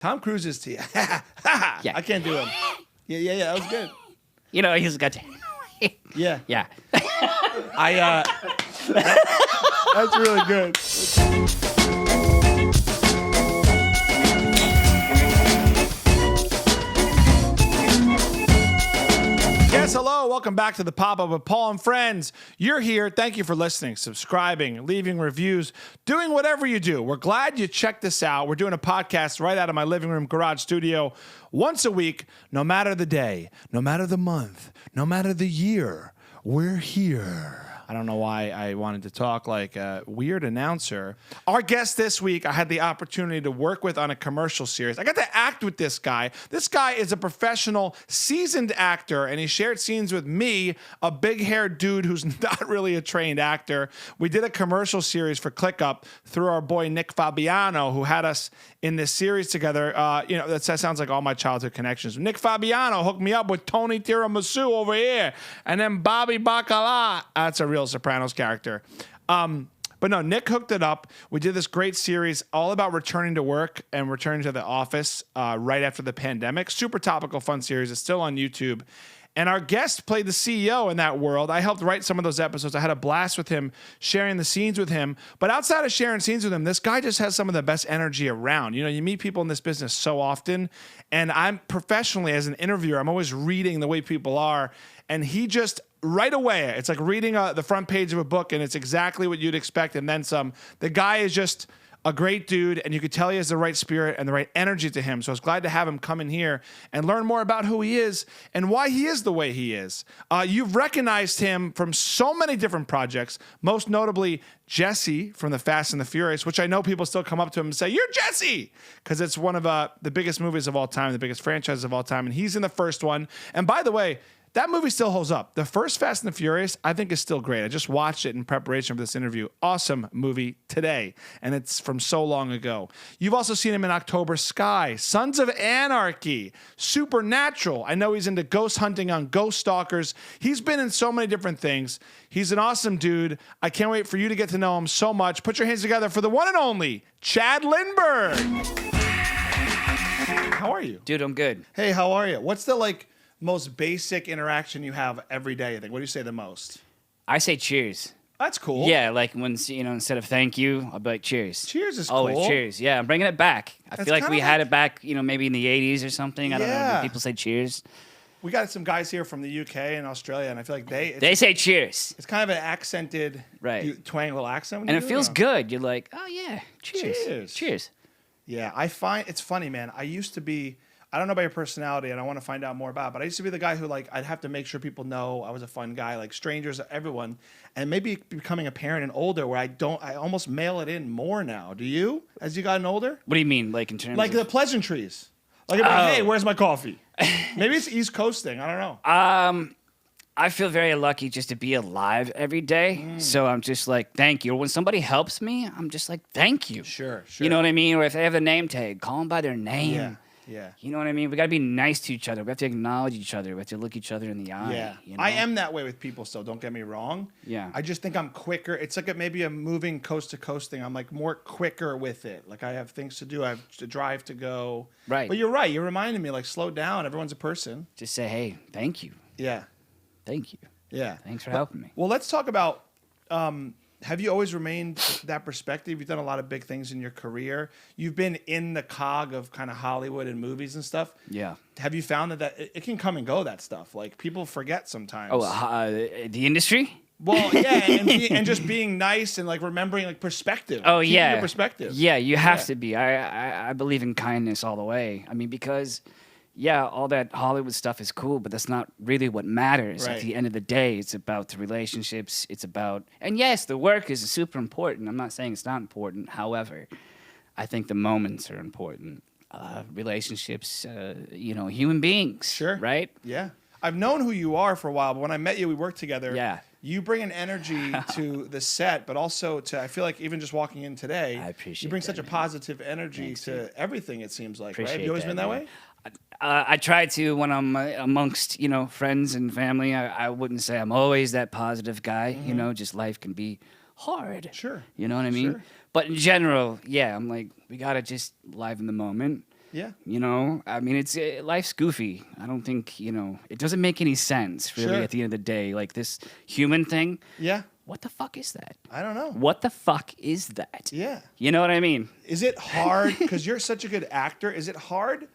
Tom Cruise is to Yeah. I can't do him. Yeah. That was good. You know, he's got to. Yeah. Yeah. That's really good. Yes, hello. Welcome back to the Pop-Up with Paul and Friends. You're here. Thank you for listening, subscribing, leaving reviews, doing whatever you do. We're glad you checked this out. We're doing a podcast right out of my living room garage studio once a week, no matter the day, no matter the month, no matter the year. We're here. I don't know why I wanted to talk like a weird announcer. Our guest this week, I had the opportunity to work with on a commercial series. I got to act with this guy. This guy is a professional, seasoned actor, and he shared scenes with me, a big-haired dude who's not really a trained actor. We did a commercial series for ClickUp through our boy Nick Fabiano, who had us in this series together. That sounds like all my childhood connections. Nick Fabiano hooked me up with Tony Tiramisu over here, and then Bobby Bacala. That's a real Sopranos character. But no, Nick hooked it up. We did this great series all about returning to work and returning to the office right after the pandemic. Super topical, fun series. It's still on YouTube. And our guest played the CEO in that world. I helped write some of those episodes. I had a blast with him, sharing the scenes with him. But outside of sharing scenes with him, this guy just has some of the best energy around. You know, you meet people in this business so often. And I'm professionally, as an interviewer, I'm always reading the way people are. And he just, right away, it's like reading the front page of a book, and it's exactly what you'd expect and then some. The guy is just a great dude, and you could tell he has the right spirit and the right energy to him. So I was glad to have him come in here and learn more about who he is and why he is the way he is. You've recognized him from so many different projects, most notably Jesse from the Fast and the Furious, which I know people still come up to him and say, "You're Jesse," because it's one of the biggest movies of all time, the biggest franchises of all time, and he's in the first one. And by the way, that movie still holds up. The first Fast and the Furious, I think, is still great. I just watched it in preparation for this interview. Awesome movie today, and it's from so long ago. You've also seen him in October Sky, Sons of Anarchy, Supernatural. I know he's into ghost hunting on Ghost Stalkers. He's been in so many different things. He's an awesome dude. I can't wait for you to get to know him so much. Put your hands together for the one and only Chad Lindberg. How are you? Dude, I'm good. Hey, how are you? What's the, most basic interaction you have every day, I think? What do you say the most? I say cheers. That's cool. Yeah, like when, instead of thank you, I'll be like cheers. Cheers is Always cool. cheers. Yeah, I'm bringing it back. I That's feel like kinda we had it back, maybe in the 80s or something. I don't know. Yeah. People say cheers. We got some guys here from the UK and Australia, and I feel like They say cheers. it's kind of an accented Right. twang little accent. when And you it do feels or no? good. You're like, oh, yeah, cheers. Cheers. Cheers. Yeah, I find it's funny, man. I used to be, I don't know about your personality, and I want to find out more about it, but I used to be the guy who, I'd have to make sure people know I was a fun guy, like strangers, everyone, and maybe becoming a parent and older where I almost mail it in more now. Do you, as you gotten older? What do you mean, like in terms Like of... the pleasantries. Like, hey, where's my coffee? Maybe it's East Coast thing. I don't know. I feel very lucky just to be alive every day. So I'm just like, thank you. Or when somebody helps me, I'm just like, thank you. Sure. You know what I mean? Or if they have a name tag, call them by their name. Yeah. You know what I mean? We got to be nice to each other. We have to acknowledge each other. We have to look each other in the eye. Yeah. You know? I am that way with people still, don't get me wrong. Yeah. I just think I'm quicker. It's like maybe a moving coast to coast thing. I'm like more quicker with it. Like I have things to do. I have to drive to go. Right. But you're right. You're reminding me, slow down. Everyone's a person. Just say, hey, thank you. Yeah. Thank you. Yeah. Thanks for helping me. Well, let's talk about, have you always remained that perspective? You've done a lot of big things in your career. You've been in the cog of kind of Hollywood and movies and stuff. Yeah. Have you found that it can come and go, that stuff? Like people forget sometimes. Oh, the industry? Well, yeah, and just being nice and remembering perspective. Oh, Keeping yeah. your perspective. Yeah, you have to be. I believe in kindness all the way. I mean, because... yeah, all that Hollywood stuff is cool, but that's not really what matters. Right. At the end of the day, it's about the relationships. It's about, and yes, the work is super important. I'm not saying it's not important. However, I think the moments are important. Relationships, human beings. Sure. Right? Yeah. I've known who you are for a while, but when I met you, we worked together. Yeah. You bring an energy to the set, but also I feel like even just walking in today, I appreciate you bring that, such a man. positive energy Thanks, to dude. everything, it seems like, right? Appreciate Have you always been that man. way? I try to when I'm amongst, friends and family. I wouldn't say I'm always that positive guy. Just life can be hard. Sure. You know what I mean? Sure. But in general, yeah, I'm like, we got to just live in the moment. Yeah. You know, I mean, it's life's goofy. I don't think, it doesn't make any sense really Sure. at the end of the day. Like this human thing. Yeah. What the fuck is that? I don't know. What the fuck is that? Yeah. You know what I mean? Is it hard because you're such a good actor? Is it hard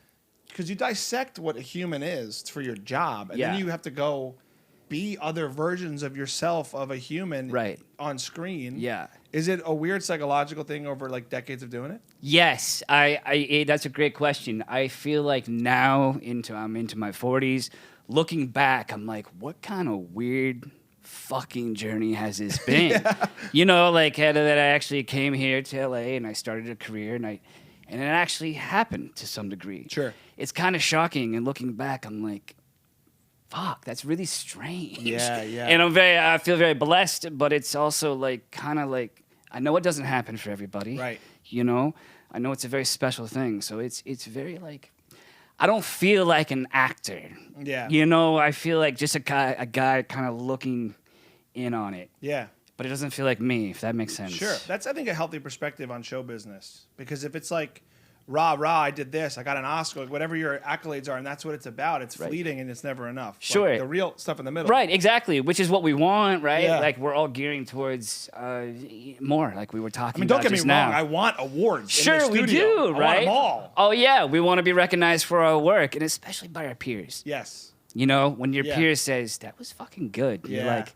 because you dissect what a human is for your job, and then you have to go be other versions of yourself of a human on screen? Yeah. Is it a weird psychological thing over like decades of doing it? Yes, that's a great question. I feel like now I'm into my 40s. Looking back, I'm like, what kind of weird fucking journey has this been? You know, like that I actually came here to LA and I started a career and it actually happened to some degree. Sure. It's kind of shocking, and looking back, I'm like, fuck, that's really strange. Yeah, yeah. And I feel very blessed, but it's also like kind of like I know it doesn't happen for everybody. Right. You know, I know it's a very special thing. So it's very like I don't feel like an actor. Yeah. You know, I feel like just a guy kind of looking in on it. Yeah. But it doesn't feel like me, if that makes sense. Sure. That's, I think, a healthy perspective on show business. Because if it's like, rah, I did this, I got an Oscar, like whatever your accolades are, and that's what it's about, it's fleeting and it's never enough. Sure. Like the real stuff in the middle. Right, exactly, which is what we want, right? Yeah. Like, we're all gearing towards more, like we were talking I mean, don't about get me just wrong, now. I want awards. Sure, in the we studio. do, I right? want them all. Oh, yeah, we want to be recognized for our work, and especially by our peers. Yes. You know, when your peer says, that was fucking good, you're like,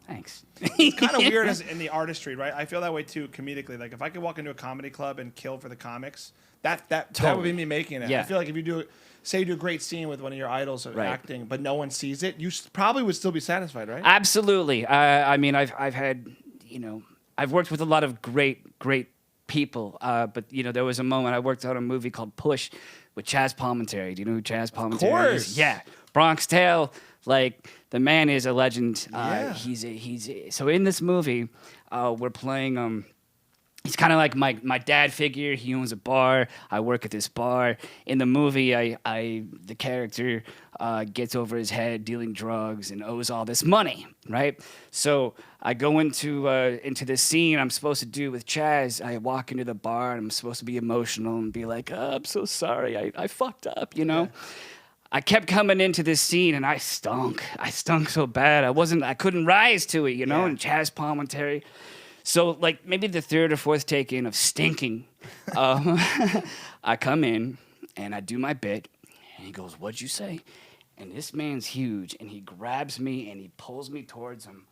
thanks. It's kind of weird as in the artistry, right? I feel that way too comedically. Like if I could walk into a comedy club and kill for the comics, that would be me making it. Yeah. I feel like if you do a great scene with one of your idols of acting, but no one sees it, you probably would still be satisfied, right? Absolutely. I mean, I've had, I've worked with a lot of great people, but there was a moment I worked on a movie called Push with Chaz Palminteri. Do you know who Chaz Palminteri is? Of course. Yeah, Bronx Tale. Like the man is a legend. Yeah. So in this movie, we're playing. He's kind of like my dad figure. He owns a bar. I work at this bar. In the movie, the character gets over his head dealing drugs and owes all this money, right? So I go into this scene I'm supposed to do with Chaz. I walk into the bar and I'm supposed to be emotional and be like, oh, I'm so sorry. I fucked up, Yeah. I kept coming into this scene and I stunk. I stunk so bad. I couldn't rise to it, Yeah. And Chaz Palminteri. So, like, maybe the third or fourth take in of stinking, I come in and I do my bit, and he goes, what'd you say? And this man's huge, and he grabs me and he pulls me towards him,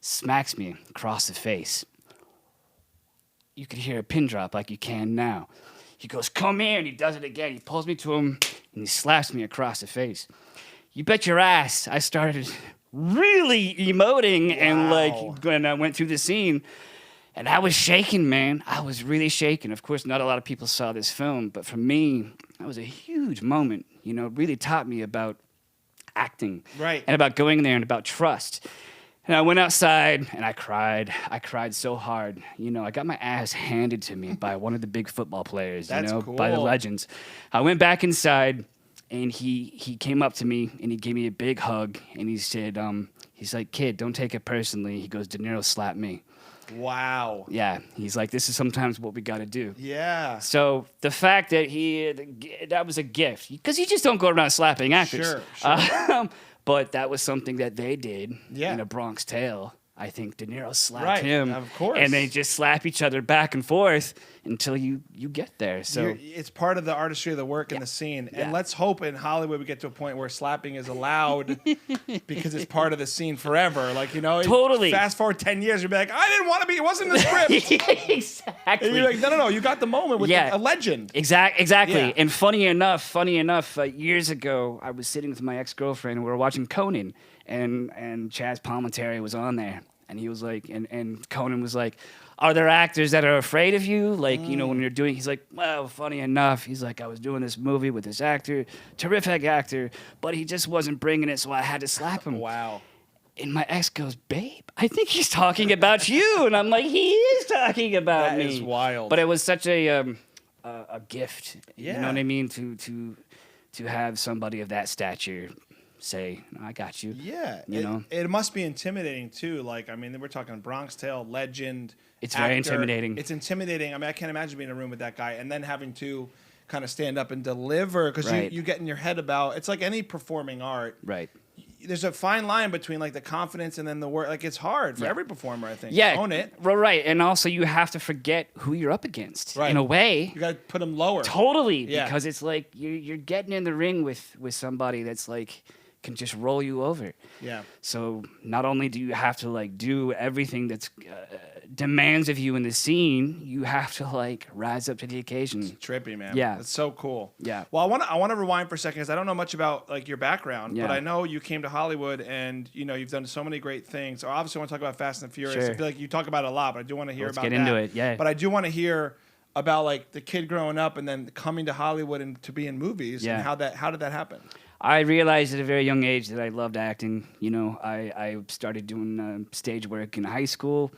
smacks me across the face. You could hear a pin drop like you can now. He goes, come here, and he does it again. He pulls me to him, and he slaps me across the face. You bet your ass I started really emoting and when I went through the scene, and I was shaking, man. I was really shaking. Of course, not a lot of people saw this film, but for me, that was a huge moment. It really taught me about acting, Right, and about going there and about trust. And I went outside and I cried. I cried so hard. I got my ass handed to me by one of the big football players. That's cool. By the legends. I went back inside. And he came up to me and he gave me a big hug and he said, he's like, kid, don't take it personally. He goes, De Niro slapped me. Wow. Yeah. He's like, this is sometimes what we got to do. Yeah. So the fact that that was a gift, because you just don't go around slapping actors. Sure. But that was something that they did Yeah. in A Bronx Tale. I think De Niro slapped him. Of course. And they just slap each other back and forth until you get there. So it's part of the artistry of the work and the scene. And let's hope in Hollywood we get to a point where slapping is allowed because it's part of the scene forever. Like, Totally. Fast forward 10 years, you'll be like, I didn't want to be, it wasn't in the script. Exactly. And you're like, no, you got the moment with a legend. Exactly. Yeah. And funny enough, years ago, I was sitting with my ex-girlfriend and we were watching Conan, and Chaz Palminteri was on there, and he was like, and Conan was like, are there actors that are afraid of you? Like, when you're doing, he's like, well, funny enough, he's like, I was doing this movie with this actor, terrific actor, but he just wasn't bringing it, so I had to slap him. Wow. And my ex goes, babe, I think he's talking about you. And I'm like, he is talking about me. That is wild. But it was such a gift. Yeah. You know what I mean? To have somebody of that stature say, I got you. Yeah. You it must be intimidating too. Like, I mean, we're talking Bronx Tale, legend. It's actor. very intimidating. It's intimidating. I mean, I can't imagine being in a room with that guy and then having to kind of stand up and deliver because Right. you get in your head about it's like any performing art. Right. There's a fine line between like the confidence and then the work. Like it's hard for every performer, I think. Yeah. Own it. Right. And also you have to forget who you're up against. Right. In a way. You got to put them lower. Totally. Yeah. Because it's like you're getting in the ring with somebody that's like can just roll you over. Yeah. So not only do you have to like do everything that's demands of you in the scene, you have to like rise up to the occasion. Trippy, man. Yeah. It's so cool. Yeah. Well, I want to rewind for a second because I don't know much about like your background, Yeah. but I know you came to Hollywood and you've done so many great things. Or obviously, I want to talk about Fast and Furious. Sure. I feel like you talk about it a lot, but I do want to hear Let's about get that. into it, yeah. But I do want to hear about like the kid growing up and then coming to Hollywood and to be in movies Yeah. and how did that happen? I realized at a very young age that I loved acting. I started doing stage work in high school.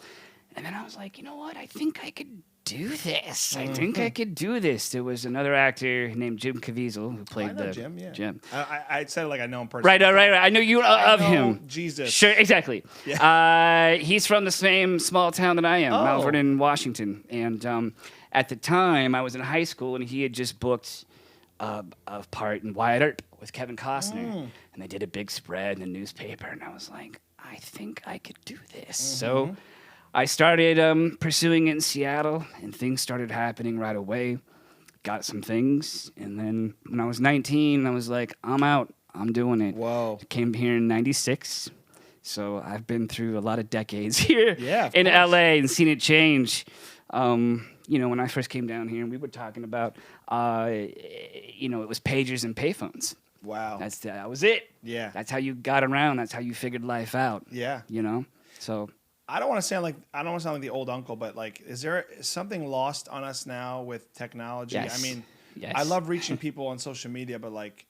And then I was like, you know what? I think I could do this. I think I could do this. There was another actor named Jim Caviezel who played I know Jim, yeah. Jim. I said it like I know him personally. Right. I knew you of know him. Jesus. Sure, exactly. He's from the same small town that I am, Mount Vernon, Washington. And at the time, I was in high school, and he had just booked a part in Wyatt Earp with Kevin Costner. And they did a big spread in the newspaper, and I was like, I think I could do this. So I started pursuing it in Seattle, and things started happening right away. Got some things, and then when I was 19, I was like, I'm out. I'm doing it. Whoa. Came here in 96. So I've been through a lot of decades here Yeah, in course. LA and seen it change. When I first came down here, and we were talking about, it was pagers and payphones. Wow. That was it. Yeah. That's how you got around. That's how you figured life out. Yeah. So I don't want to sound like the old uncle, but like, is there something lost on us now with technology? Yes. I mean, Yes. I love reaching people on social media, but like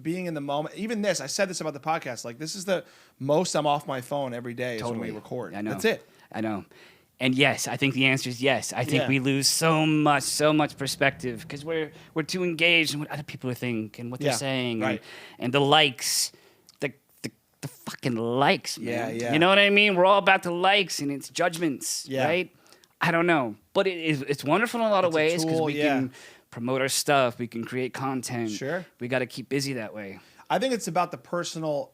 being in the moment, even this, I said this about the podcast, like this is the most I'm off my phone every day is when we record. I know. That's it. I know. And yes, I think the answer is yes. I think Yeah. we lose so much perspective because we're too engaged in what other people think and what they're Yeah, saying, right. and the likes, the fucking likes, man. Yeah. You know what I mean? We're all about the likes and it's judgments, Yeah. right? I don't know, but it's wonderful in a lot of It's a ways because tool, we can promote our stuff, we can create content. Sure. We got to keep busy that way. I think it's about the personal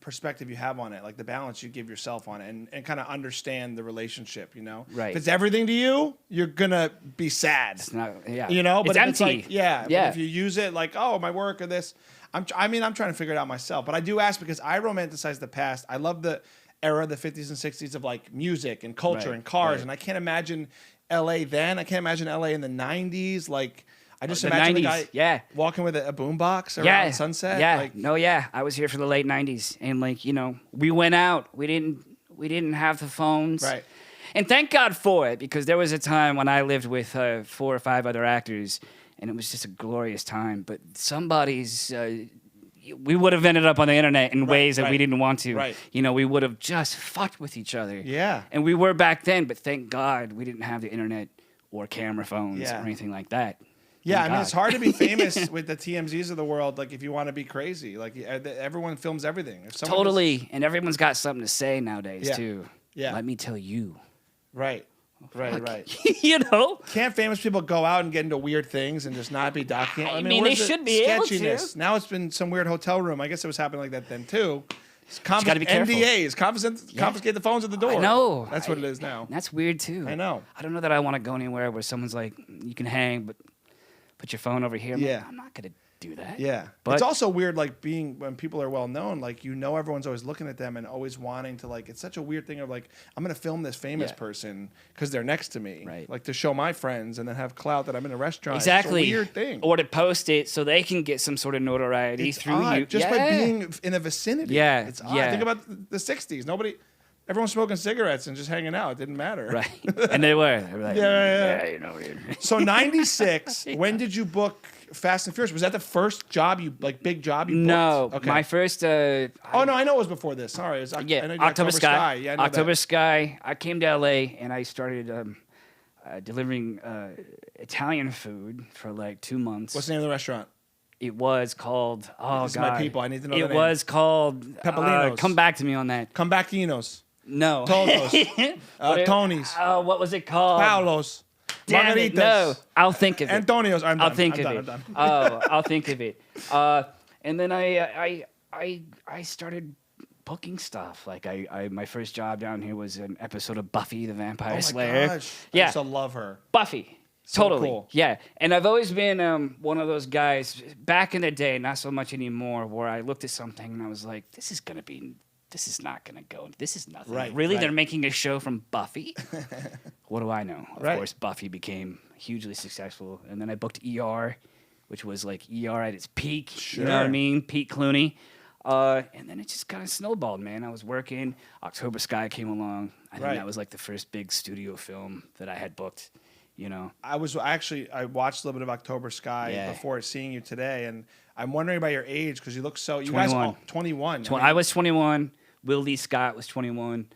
perspective you have on it, like the balance you give yourself on it, and kind of understand the relationship. Right. If it's everything to you, you're gonna be sad. It's not, yeah. But it's if empty. it's like, Yeah. But if you use it like, oh, my work or this, I'm trying to figure it out myself. But I do ask because I romanticize the past. I love the era, the 50s and 60s of like music and culture Right, and cars, right. and I can't imagine LA then. I can't imagine LA in the 90s. Like I just The imagine 90s, a guy yeah. walking with a boombox around Sunset. Yeah. Like, I was here for the late 90s. And we went out. We didn't have the phones. Right. And thank God for it, because there was a time when I lived with 4 or 5 other actors, and it was just a glorious time. But somebody's... we would have ended up on the internet in ways that we didn't want to. Right. We would have just fucked with each other. Yeah. And we were back then, but thank God we didn't have the internet or camera phones or anything like that. Yeah, Thank I mean, God. it's hard to be famous with the TMZs of the world. Like, if you want to be crazy, like everyone films everything. If someone Totally. And everyone's got something to say nowadays, Yeah. too. Yeah. Let me tell you. right. You know? Can't famous people go out and get into weird things and just not be documented? I mean, they where's the should be able to. sketchiness? Now it's been some weird hotel room. I guess it was happening like that then too. gotta be careful. NDAs, confiscate the phones at the door. I know. That's what it is now. That's weird, too. I know. I don't know that I want to go anywhere where someone's like, you can hang, but put your phone over here. I'm like, Yeah. I'm not going to do that. Yeah. But it's also weird, like, when people are well known, like, everyone's always looking at them and always wanting to, like, it's such a weird thing of, like, I'm going to film this famous person because they're next to me. Right. Like, to show my friends and then have clout that I'm in a restaurant. Exactly. It's a weird thing. Or to post it so they can get some sort of notoriety It's through odd, you. just by being in a vicinity. Yeah, It's odd. yeah. Think about the 60s. Everyone smoking cigarettes and just hanging out. It didn't matter. Right. And they were. They were like, Yeah. you know. So 96, when did you book Fast and Furious? Was that the first job big job you booked? No. Okay. My first... Oh, no, I know it was before this. Sorry. I know you did October Sky. Yeah, I know October that. Sky. I came to LA and I started delivering Italian food for like 2 months. What's the name of the restaurant? It was called... Oh, This is God. my people. I need to know It the name. was called... Peppolino's. come back to me on that. Come back to Enos. No. Tolos. What Tony's. what was it called? Paolo's. Damn it, no. I'll think of it. Antonio's. I'm done. I'll think I'm of done. it. I'm done. I'll think of it. And then I started booking stuff. Like my first job down here was an episode of Buffy the Vampire Oh my Slayer. gosh. I Yeah, used to love her. Buffy. So Totally. cool. Yeah. And I've always been one of those guys back in the day, not so much anymore, where I looked at something and I was like, this is not going to go. This is nothing. Right, Really? right. They're making a show from Buffy? What do I know? Of Right. course, Buffy became hugely successful. And then I booked ER, which was like ER at its peak. You know what I Sure. mean? Pete Clooney. And then it just kind of snowballed, man. I was working. October Sky came along. I think Right. that was like the first big studio film that I had booked, you know. I watched a little bit of October Sky Yeah. before seeing you today, and I'm wondering about your age because you look so. You guys 21. all 21. I was 21. Will Lee Scott was 21.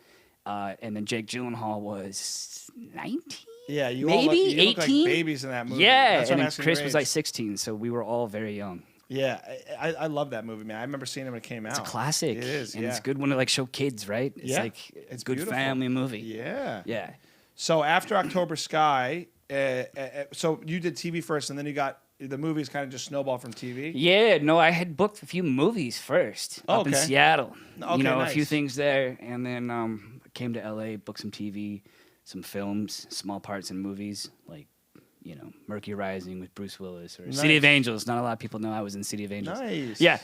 And then Jake Gyllenhaal was 19? Yeah, you maybe all look, you look like 18? babies in that movie. Yeah, That's what and I'm then asking Chris your was age. like 16, so we were all very young. Yeah, I love that movie, man. I remember seeing it when it came out. It's a classic. It is, and yeah. it's good when to like show kids, right? It's Yeah, like it's a good beautiful. family movie. Yeah. Yeah. So after October Sky, so you did TV first, and then you got the movies kind of just snowballed from TV. Yeah, no, I had booked a few movies first up in Okay. Seattle. Okay, you know, a nice. few things there, and then came to LA, booked some TV, some films, small parts in movies like, you know, Murky Rising with Bruce Willis or City of Nice. Angels. Not a lot of people know I was in City of Angels. Nice. Yeah,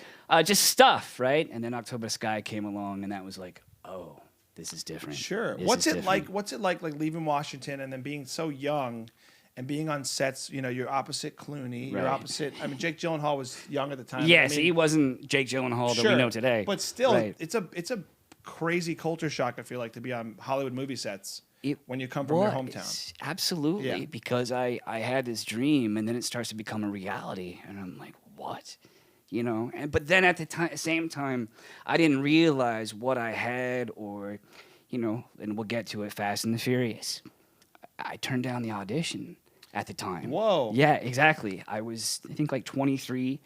just stuff, right? And then October Sky came along, and that was like, oh, this is different. Sure. This What's is it different. like? What's it like leaving Washington and then being so young and being on sets? You know, you're opposite Clooney. You're Right. opposite. I mean, Jake Gyllenhaal was young at the time. Yeah, I so mean, he wasn't Jake Gyllenhaal that sure, we know today. But still, Right. it's a crazy culture shock. I feel like to be on Hollywood movie sets It when you come from your was, hometown. Absolutely, Yeah. because I had this dream, and then it starts to become a reality, and I'm like, what? You know, but then at the same time, I didn't realize what I had, or, you know, and we'll get to it. Fast and the Furious. I turned down the audition at the time. Whoa. Yeah, exactly. I was, I think, like 23.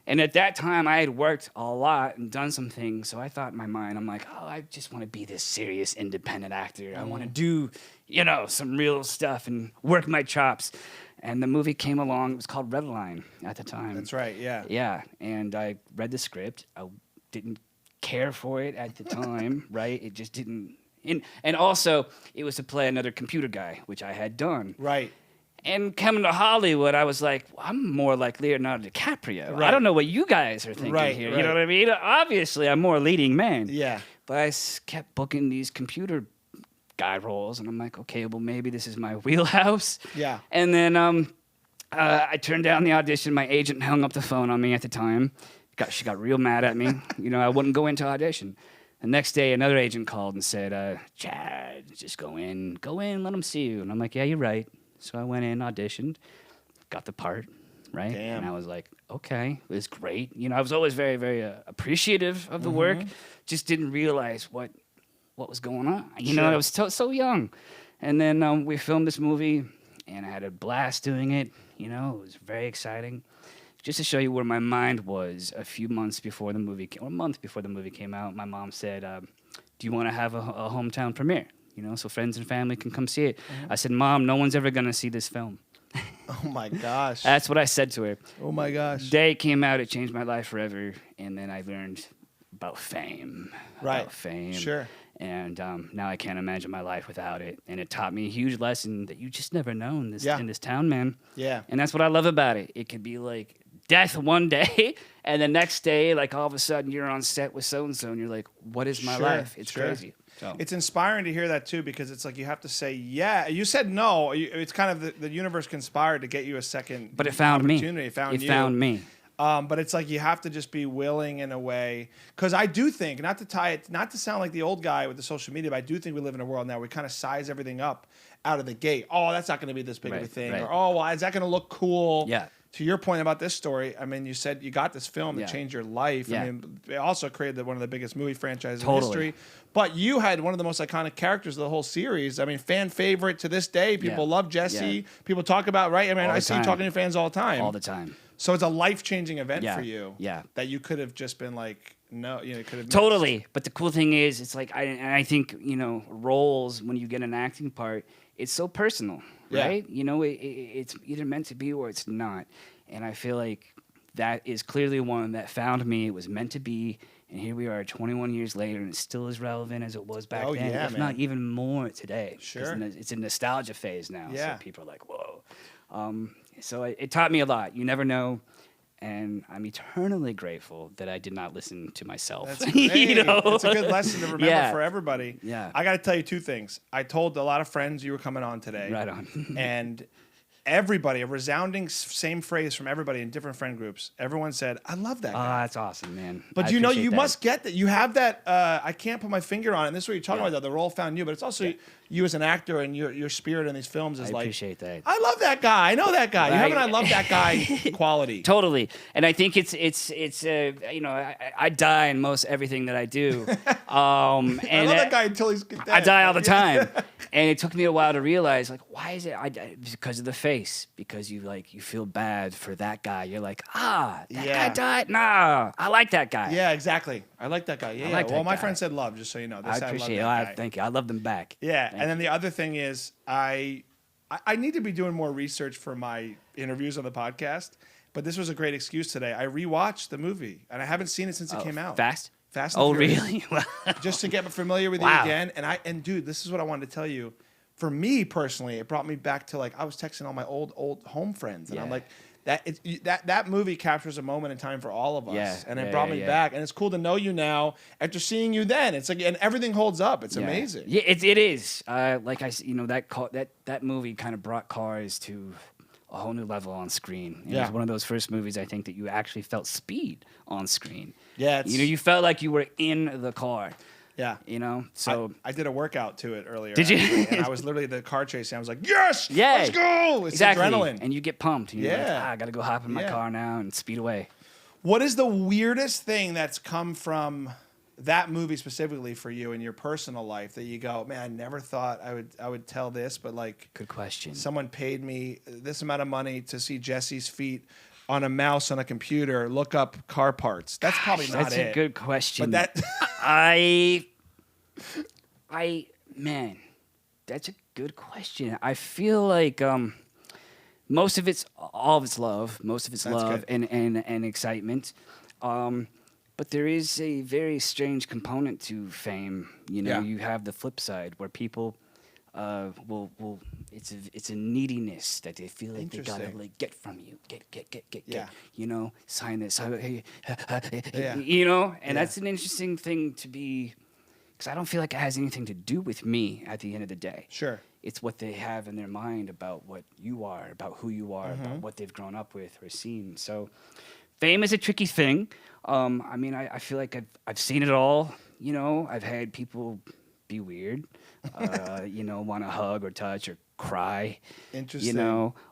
And at that time, I had worked a lot and done some things. So I thought in my mind, I'm like, oh, I just want to be this serious, independent actor. I want to do, you know, some real stuff and work my chops. And the movie came along. It was called Redline at the time. That's right. Yeah. Yeah. And I read the script. I didn't care for it at the time, right? It just didn't. And also, it was to play another computer guy, which I had done. Right. And coming to Hollywood, I was like, I'm more like Leonardo DiCaprio. Right. I don't know what you guys are thinking Right, here. right. You know what I mean? Obviously, I'm more a leading man. Yeah. But I kept booking these computer guy roles, and I'm like, okay, well, maybe this is my wheelhouse. Yeah. And then I turned down the audition. My agent hung up the phone on me at the time. She got real mad at me. You know, I wouldn't go into audition. The next day, another agent called and said, Chad, just go in, let them see you. And I'm like, yeah, you're right. So I went in, auditioned, got the part, right? Damn. And I was like, okay, it was great. You know, I was always very, very appreciative of the work. Just didn't realize what was going on. You know, Sure. I was so young. And then we filmed this movie, and I had a blast doing it. You know, it was very exciting. Just to show you where my mind was, a few months before the movie, or a month before the movie came out, my mom said, do you want to have a hometown premiere? You know, so friends and family can come see it. I said, Mom, no one's ever going to see this film. Oh my gosh. That's what I said to her. Oh my gosh. Day it came out, it changed my life forever. And then I learned about fame. Right. About fame. Sure. And now I can't imagine my life without it. And it taught me a huge lesson that you just never know in this town, man. Yeah. And that's what I love about it. It could be like death one day, and the next day, like all of a sudden, you're on set with so-and-so, and you're like, what is my Sure, life? It's sure. crazy. So. It's inspiring to hear that too, because it's like you have to say, yeah. You said no. It's kind of the universe conspired to get you a second But it found me. opportunity. It found you. It found me. But it's like you have to just be willing in a way, because I do think, not to sound like the old guy with the social media, but I do think we live in a world now where we kind of size everything up out of the gate. Oh, that's not going to be this big of a thing. right. Or, oh, well, is that going to look cool? Yeah. To your point about this story, I mean, you said you got this film that Yeah. changed your life. Yeah. I mean, it also created one of the biggest movie franchises in Totally. history. But you had one of the most iconic characters of the whole series. I mean, fan favorite to this day. People love Jesse. Yeah. People talk about, right? I mean, All I the see you time. talking to fans all the time. All the time. So it's a life-changing event Yeah. for you. Yeah. That you could have just been like, no, you know, you could have Totally. But the cool thing is, it's like, I think, you know, roles, when you get an acting part, it's so personal. Yeah. right? You know, it's either meant to be or it's not. And I feel like that is clearly one that found me. It was meant to be. And here we are 21 years later, and it's still as relevant as it was back then, yeah, if man. not even more today. 'Cause Sure. it's a nostalgia phase now. Yeah. So people are like, whoa. So it taught me a lot. You never know. And I'm eternally grateful that I did not listen to myself. That's great. You know? It's a good lesson to remember Yeah. for everybody. Yeah. I got to tell you two things. I told a lot of friends you were coming on today. Right on. And everybody, a resounding same phrase from everybody in different friend groups. Everyone said, I love that Oh, guy. that's awesome, man. But I you know, appreciate you that. must get that. You have that. I can't put my finger on it. And this is what you're talking about, though. The role found you, but it's also you as an actor and your spirit in these films is I like, appreciate that. I love that guy. I know that guy. You have an I love that guy quality. Totally, and I think it's you know, I die in most everything that I do. And I love that guy until he's dead. I die all the time, and it took me a while to realize, like, why is it? Because of the face. Because you feel bad for that guy. You're like, that guy died. Nah, I like that guy. Yeah, exactly. I like that guy. Yeah, like well, that my guy. friend said love, just so you know. They I said appreciate it. love that guy. Thank you. I love them back. Yeah, Thank and then the other thing is I need to be doing more research for my interviews on the podcast, but this was a great excuse today. I rewatched the movie, and I haven't seen it since it came out. Fast Fast and Oh, Furious. really? Just to get familiar with you Wow. again. And dude, this is what I wanted to tell you. For me personally, it brought me back to I was texting all my old home friends, and I'm Yeah. like, that movie captures a moment in time for all of us, Yeah, and it yeah, brought yeah, me yeah. back. And it's cool to know you now after seeing you then. It's like, and everything holds up. It's Yeah. amazing. Yeah, it is. That movie kind of brought cars to a whole new level on screen. It Yeah. was one of those first movies I think that you actually felt speed on screen. Yeah, You felt like you were in the car. Yeah. So I did a workout to it earlier. Did you? actually, and I was literally the car chasing. I was like, yes, Yeah. let's go. It's exactly. adrenaline. And you get pumped. You're like, Yeah. I got to go hop in my Yeah. car now and speed away. What is the weirdest thing that's come from that movie specifically for you in your personal life that you go, man, I never thought I would tell this, but Good question. someone paid me this amount of money to see Jesse's feet on a mouse on a computer, look up car parts. That's probably not That's it. a good question. But that Man, that's a good question. I feel like most of it's all of it's love, most of it's That's love good. and excitement. But there is a very strange component to fame. Yeah. You have the flip side where people will it's a neediness that they feel like they gotta Interesting. get from you, get. Yeah. Sign this. And Yeah. that's an interesting thing to be. Because I don't feel like it has anything to do with me at the end of the day. Sure. It's what they have in their mind about what you are, about who you are, Mm-hmm. about what they've grown up with or seen. So fame is a tricky thing. I feel like I've seen it all. I've had people be weird, want to hug or touch or cry. Interesting.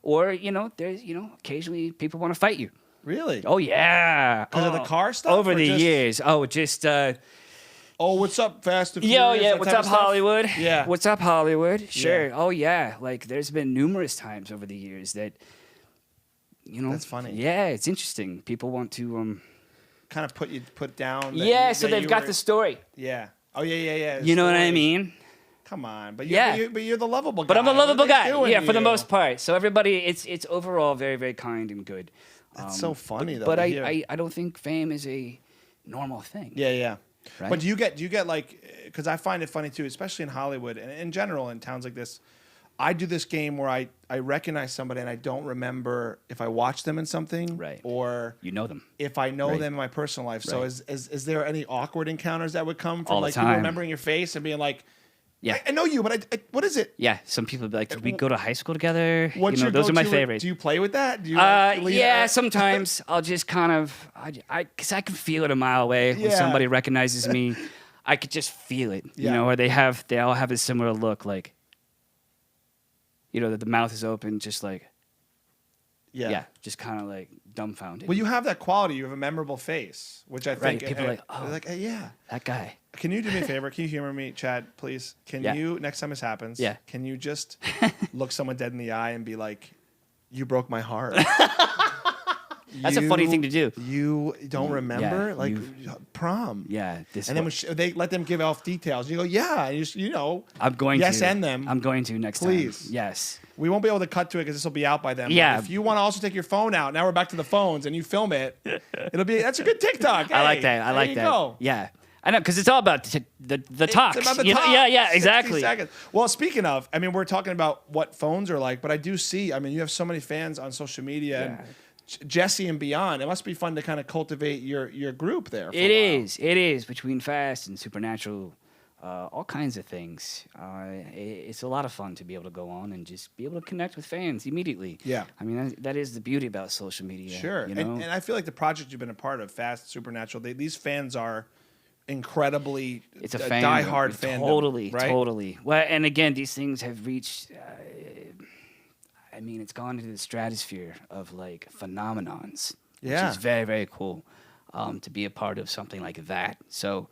Or, there's, occasionally people want to fight you. Really? Oh, yeah. 'Cause of the car stuff, Over or the just- years. Oh, just... Oh, what's up, Fast and Yo, Furious? yeah, that what's type up, of stuff? Hollywood? Yeah. What's up, Hollywood? Sure. Yeah. Oh, yeah. Like, there's been numerous times over the years that, That's funny. Yeah, it's interesting. People want to, Kind of put down. that yeah, you- so that they've you got were- the story. Yeah. Oh, yeah. You know what I Story. mean? Come on, but Yeah. you're the lovable guy. But I'm the lovable What are they guy. doing Yeah, to for the you? most part. So everybody, it's overall very, very kind and good. That's so funny, though. But to I, hear. I don't think fame is a normal thing. Yeah. Right? But do you get like, because I find it funny too, especially in Hollywood and in general in towns like this. I do this game where I recognize somebody and I don't remember if I watched them in something, Right. or You know them. if I know Right. them in my personal life. So Right. is there any awkward encounters that would come from All the like people time. remembering your face and being like, Yeah. I know you, but I what is it? Yeah, some people be like, did we go to high school together? Those are my go-to- favorites. Do you play with that? Do you like, lean Yeah, out? sometimes I'll just kind of, because I can feel it a mile away when Yeah. somebody recognizes me. I could just feel it, Yeah. or they all have a similar look, like, that the mouth is open, just like, yeah, just kind of like dumbfounded. Well, you have that quality. You have a memorable face, which I Right, think people are like, they're oh. like, hey, yeah. That guy. Can you do me a favor? Can you humor me, Chad, please? Can Yeah. you, next time this happens, Yeah. can you just look someone dead in the eye and be like, you broke my heart? That's a funny thing to do. You don't remember, Yeah, like prom. Yeah, this. And then when they let them give off details, you go, yeah, and I'm going yes to. and them. I'm going to next Please. time. Yes. We won't be able to cut to it because this will be out by then. But Yeah. if you want to also take your phone out, now we're back to the phones, and you film it, that's a good TikTok. I like Hey, that. I like there that. you go. Yeah. I know, because it's all about the talks. It's about the you know? talk. Yeah, 60 exactly. seconds. Well, speaking of, I mean, we're talking about what phones are like, but I do see, I mean, you have so many fans on social media and Jesse and beyond. It must be fun to kind of cultivate your group there. It is between Fast and Supernatural, all kinds of things. It's a lot of fun to be able to go on and just be able to connect with fans immediately. Yeah. I mean, that is the beauty about social media. Sure. You know? And I feel like the project you've been a part of, Fast, Supernatural, these fans are incredibly It's a diehard fandom. Totally. Well, and again, these things have reached. I mean, it's gone into the stratosphere of like phenomenons, which is very, very cool to be a part of something like that. So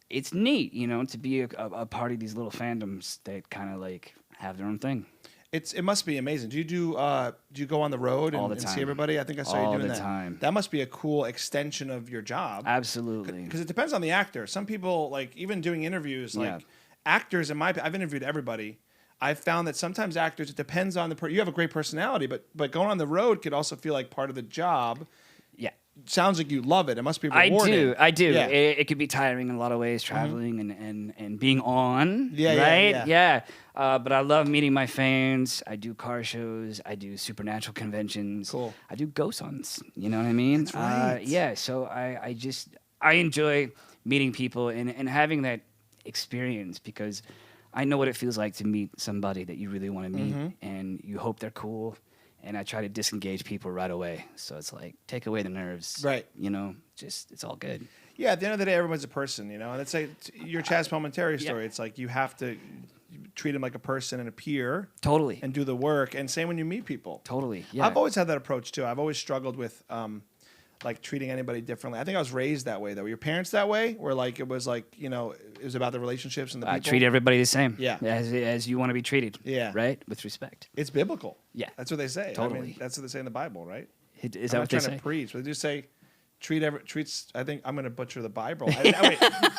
it's neat, to be a part of these little fandoms that kind of like have their own thing. It must be amazing. Do you go on the road All the and time. see everybody? I think I saw All you doing the that. time. That must be a cool extension of your job. Absolutely. Because it depends on the actor. Some people, like, even doing interviews, like actors, I've interviewed everybody. I've found that sometimes actors, it depends on you have a great personality, but going on the road could also feel like part of the job. Yeah. Sounds like you love it. It must be rewarding. I do. Yeah. It could be tiring in a lot of ways, traveling and being on. Yeah. Yeah. But I love meeting my fans. I do car shows. I do Supernatural conventions. Cool. I do ghost hunts. You know what I mean? That's right. Yeah. So I enjoy meeting people and having that experience because I know what it feels like to meet somebody that you really want to meet and you hope they're cool. And I try to disengage people right away. So it's like, take away the nerves. Right. Just, it's all good. Yeah, at the end of the day, everyone's a person, and it's like your Chaz Palminteri story. It's like you have to treat them like a person and a peer. Totally. And do the work. And same when you meet people. Totally, yeah. I've always had that approach, too. I've always struggled with, like, treating anybody differently. I think I was raised that way, though. Were your parents that way? Where, like, it was, like, it was about the relationships and the people? I treat everybody the same. Yeah. As you want to be treated. Yeah. With respect. It's biblical. Yeah. That's what they say. Totally. I mean, that's what they say in the Bible, right? Is I'm that not what they trying say? to preach, but they do say treats. I think I'm going to butcher the Bible. Wait,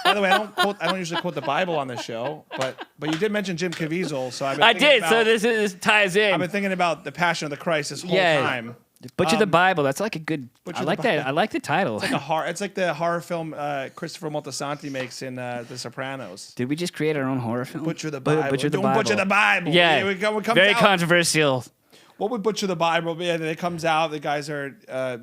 by the way, I don't usually quote the Bible on this show, but you did mention Jim Caviezel, so I did. So this ties in. I've been thinking about the Passion of the Christ this whole time. Butcher the Bible. That's like a good. I like that. I like the title. It's like the horror film Christopher Moltisanti makes in The Sopranos. Did we just create our own horror film? Butcher the Bible. Butcher the Don't Bible. butcher the Bible. Yeah. Very controversial. What would Butcher the Bible be? And it comes out, the guys are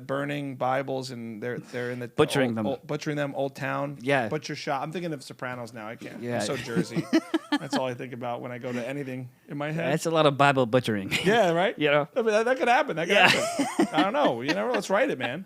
burning Bibles and they're in the Butchering them. Butchering them, Old Town. Yeah. Butcher shop. I'm thinking of Sopranos now. I can't. Yeah. I'm so Jersey. That's all I think about when I go to anything in my head. That's a lot of Bible butchering. Yeah, right? I mean, that could happen. That could happen. I don't know. You never. Let's write it, man.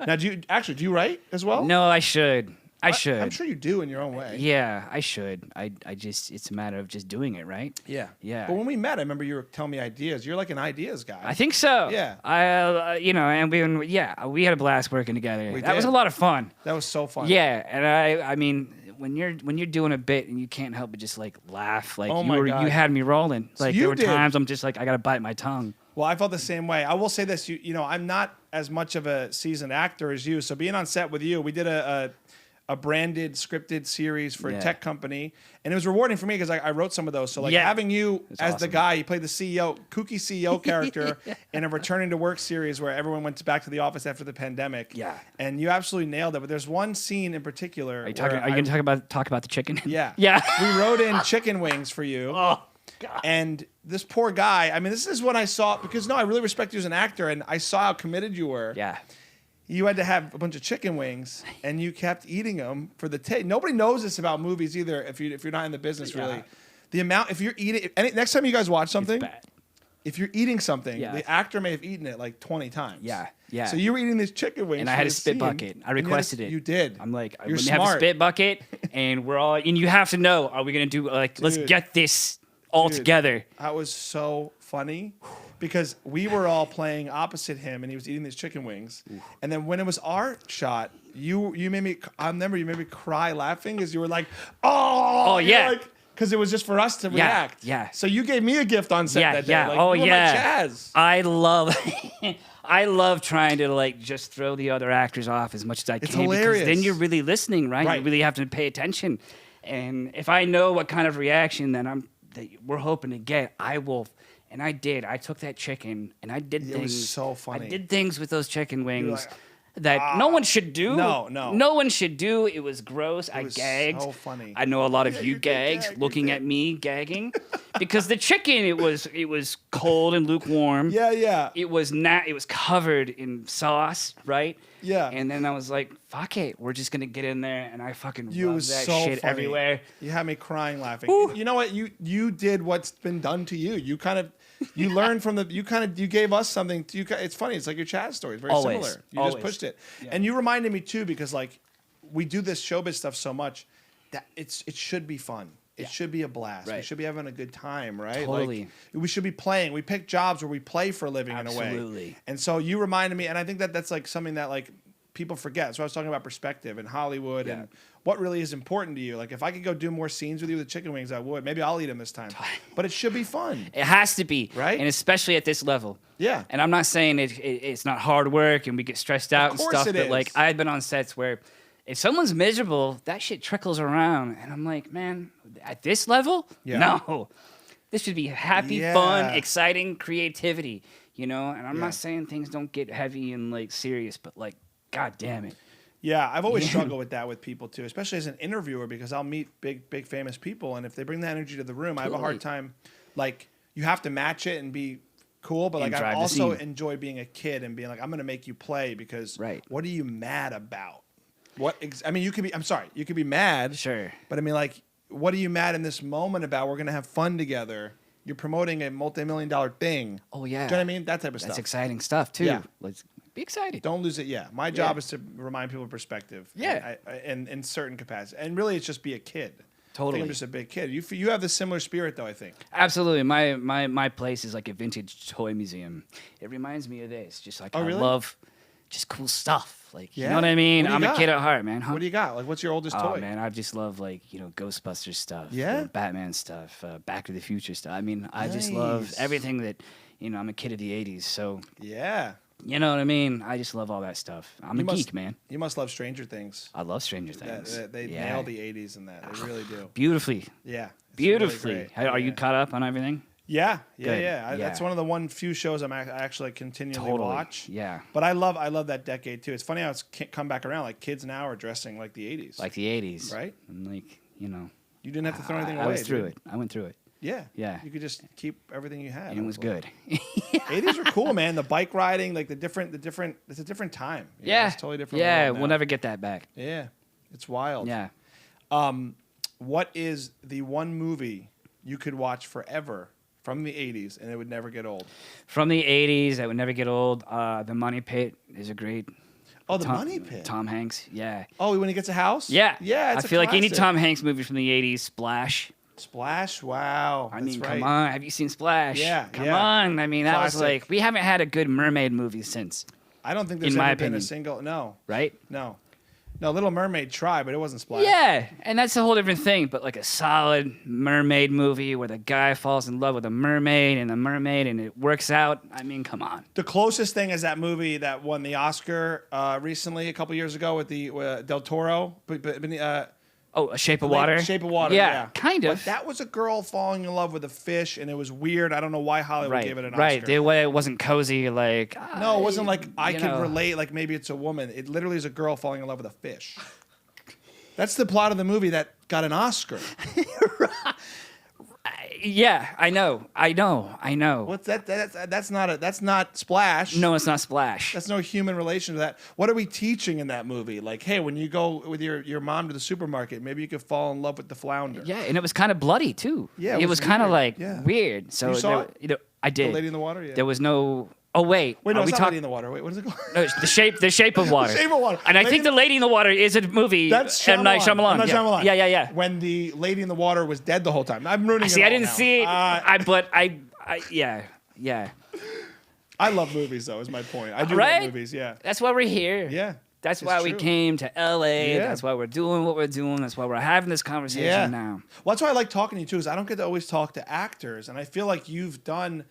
Now, do you write as well? No, I should. I should. I'm sure you do in your own way. Yeah, I should. I just, it's a matter of just doing it, right? Yeah. Yeah. But when we met, I remember you were telling me ideas. You're like an ideas guy. I think so. Yeah. And we had a blast working together. We That was did. a lot of fun. That was so fun. Yeah, and I mean, when you're doing a bit and you can't help but just like laugh, like Oh my God. you had me rolling. Like you there were did. times I'm just like I gotta bite my tongue. Well, I felt the same way. I will say this, I'm not as much of a seasoned actor as you. So being on set with you, we did a branded scripted series for a tech company, and it was rewarding for me because I wrote some of those. So like having you as the guy, you played the CEO, kooky CEO character in a returning to work series where everyone went back to the office after the pandemic. Yeah. And you absolutely nailed it. But there's one scene in particular. Are you going to talk about the chicken? Yeah. Yeah. We wrote in chicken wings for you. Oh God. And this poor guy, I mean, this is when I saw, because I really respect you as an actor, and I saw how committed you were. Yeah. You had to have a bunch of chicken wings, and you kept eating them for the taste. Nobody knows this about movies either. If you're not in the business, really, the amount. If you're eating, next time you guys watch something, It's bad. if you're eating something, Yeah. the actor may have eaten it like 20 times. Yeah, yeah. So you were eating these chicken wings, And I for had a this spit scene, bucket. I and requested it. You did. I'm like, You're when you have a smart. spit bucket, and we're all, and you have to know, are we gonna do like, let's Dude. get this all Dude. together? That was so funny because we were all playing opposite him, and he was eating these chicken wings. And then when it was our shot, you made me. I remember you made me cry laughing because you were like, "Oh, yeah." because it was just for us to react. yeah. So you gave me a gift on set that day. Yeah. Like, Oh you were yeah. my Chaz. I love, I love trying to like just throw the other actors off as much as I can. hilarious. Because then you're really listening, right? Right. You really have to pay attention. And if I know what kind of reaction that we're hoping to get, I will. And I did. I took that chicken and I did things. It was so funny. I did things with those chicken wings like, that no one should do. No. No one should do. It was gross. I was gagged. so funny. I know a lot of you you did gagged gag, you looking did. at me gagging because the chicken it was cold and lukewarm. Yeah. It was it was covered in sauce, right? Yeah. And then I was like, "Fuck it, we're just gonna get in there," and I fucking You rubbed was that so shit funny. everywhere. You had me crying laughing. Woo. You know what? You did what's been done to you. You learned from you gave us something. It's funny. It's like your Chad story. It's very Always. similar. You Always. just pushed it. Yeah. And you reminded me too, because like we do this showbiz stuff so much that it should be fun. It should be a blast. We Right. should be having a good time, right? Totally. Like, we should be playing. We pick jobs where we play for a living in a way. Absolutely. And so you reminded me, and I think that's like something that like people forget. So I was talking about perspective in Hollywood and what really is important to you. Like if I could go do more scenes with you with the chicken wings, I would. Maybe I'll eat them this time. But it should be fun. It has to be, Right? And especially at this level. Yeah. And I'm not saying it's not hard work and we get stressed out and course stuff, it but is. like I've been on sets where if someone's miserable, that shit trickles around, and I'm like, man, at this level, no, this should be happy, fun, exciting creativity, And I'm not saying things don't get heavy and like serious, but like, god damn it. Yeah, I've always struggled with that with people too, especially as an interviewer, because I'll meet big famous people, and if they bring that energy to the room, I have a hard time. Like you have to match it and be cool, but like I also enjoy being a kid and being like, I'm going to make you play because what are you mad about? I mean, you could be. I'm sorry, you could be mad, Sure, but I mean, like, what are you mad in this moment about? We're going to have fun together. You're promoting a multi-million-dollar thing. Oh yeah, do you know what I mean? That type of stuff. That's exciting stuff too. Yeah. Let's be excited. Don't lose it. Yeah, my job is to remind people of perspective. Yeah, and in certain capacity, and really, it's just be a kid. Totally, I'm just a big kid. You have this similar spirit, though. I think. Absolutely. My place is like a vintage toy museum. It reminds me of this. Just like I love just cool stuff. Like you know what I mean? I'm a kid at heart, man. What do you got? Like, what's your oldest toy? Oh man, I just love like Ghostbusters stuff. Yeah. Batman stuff. Back to the Future stuff. I mean, I just love everything that I'm a kid of the '80s, so yeah. You know what I mean? I just love all that stuff. I'm a geek, man. You must love Stranger Things. I love Stranger Things. They nail the '80s in that. They really do. Beautifully. Yeah. Beautifully. Really Are you caught up on everything? Yeah. Good. That's one of the few shows I actually continually watch. Yeah. But I love that decade too. It's funny how it's come back around. Like kids now are dressing like the '80s. Like the '80s, right? And like you didn't have to throw anything away. I was through it. I went through it. Yeah. Yeah. You could just keep everything you had. And it was good. 80s were cool, man. The bike riding, like it's a different time. It's totally different. Yeah, world we'll now. never get that back. Yeah. It's wild. Yeah. What is the one movie you could watch forever from the 80s and it would never get old? From the 80s, that would never get old. The Money Pit is a great. Oh, The Money Pit. Tom Hanks, yeah. Oh, when he gets a house? Yeah. Yeah, it's I feel like any classic. Tom Hanks movie from the 80s, Splash. Splash? Wow. I That's mean, right. come on. Have you seen Splash? Yeah, Come yeah. on. I mean, that was Classic. like, we haven't had a good mermaid movie since, I don't think there's in my ever been a opinion. single. No. right? No. No, Little Mermaid tried, but it wasn't Splash. Yeah, and that's a whole different thing. But like a solid mermaid movie where the guy falls in love with a mermaid and it works out. I mean, come on. The closest thing is that movie that won the Oscar recently, a couple years ago, with the Del Toro. Oh, A Shape of Water? Shape of Water. Yeah, Yeah, kind of. But that was a girl falling in love with a fish, and it was weird. I don't know why Hollywood gave it an Oscar. Right, it wasn't cozy. Like No, it wasn't like I you could know. relate. Like maybe it's a woman. It literally is a girl falling in love with a fish. That's the plot of the movie that got an Oscar. Yeah, I know. What's that? That's not Splash. No, it's not Splash. That's no human relation to that. What are we teaching in that movie? Like, hey, when you go with your mom to the supermarket, maybe you could fall in love with the flounder. Yeah, and it was kind of bloody too. Yeah, it was kind of weird. like weird. So You saw there, I did. The Lady in the Water. Yeah. There was no. Oh wait, Wait, no, are it's we not Lady in the Water. Wait, what is it called? No, it's the shape of water. The Shape of Water. And I Lady think the Lady in the Water is a movie. That's M. Night Shyamalan. Shyamalan. M. Night Yeah. Shyamalan. Yeah. When the Lady in the Water was dead the whole time. I'm ruining it. See, I all didn't now. see it. Yeah. I love movies, though. Is my point. I do Right? love movies. Yeah. That's why we're here. Yeah. That's It's why we true. came to LA. Yeah. That's why we're doing what we're doing. That's why we're having this conversation now. Well, that's why I like talking to you too, is I don't get to always talk to actors, and I feel like you've done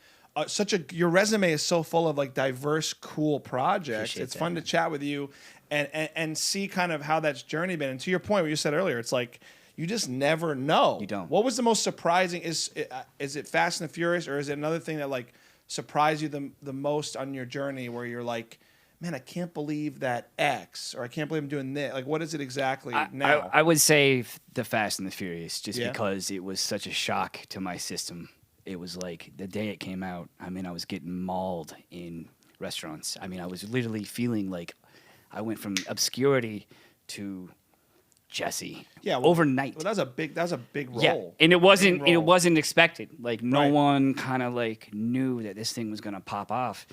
your resume is so full of like diverse, cool projects. Appreciate It's that, fun to chat with you and see kind of how that's journey been. And to your point, what you said earlier, it's like you just never know. You don't. What was the most surprising? Is it Fast and the Furious, or is it another thing that like surprised you the most on your journey where you're like, man, I can't believe that X, or I can't believe I'm doing this. Like, what is it exactly now? I would say the Fast and the Furious, just Yeah. because it was such a shock to my system. It was like the day it came out, I mean, I was getting mauled in restaurants. I mean, I was literally feeling like I went from obscurity to Jesse. Yeah, overnight. Well, that was a big role. Yeah, and it wasn't Big role. expected. Like no Right. one kind of like knew that this thing was gonna pop off.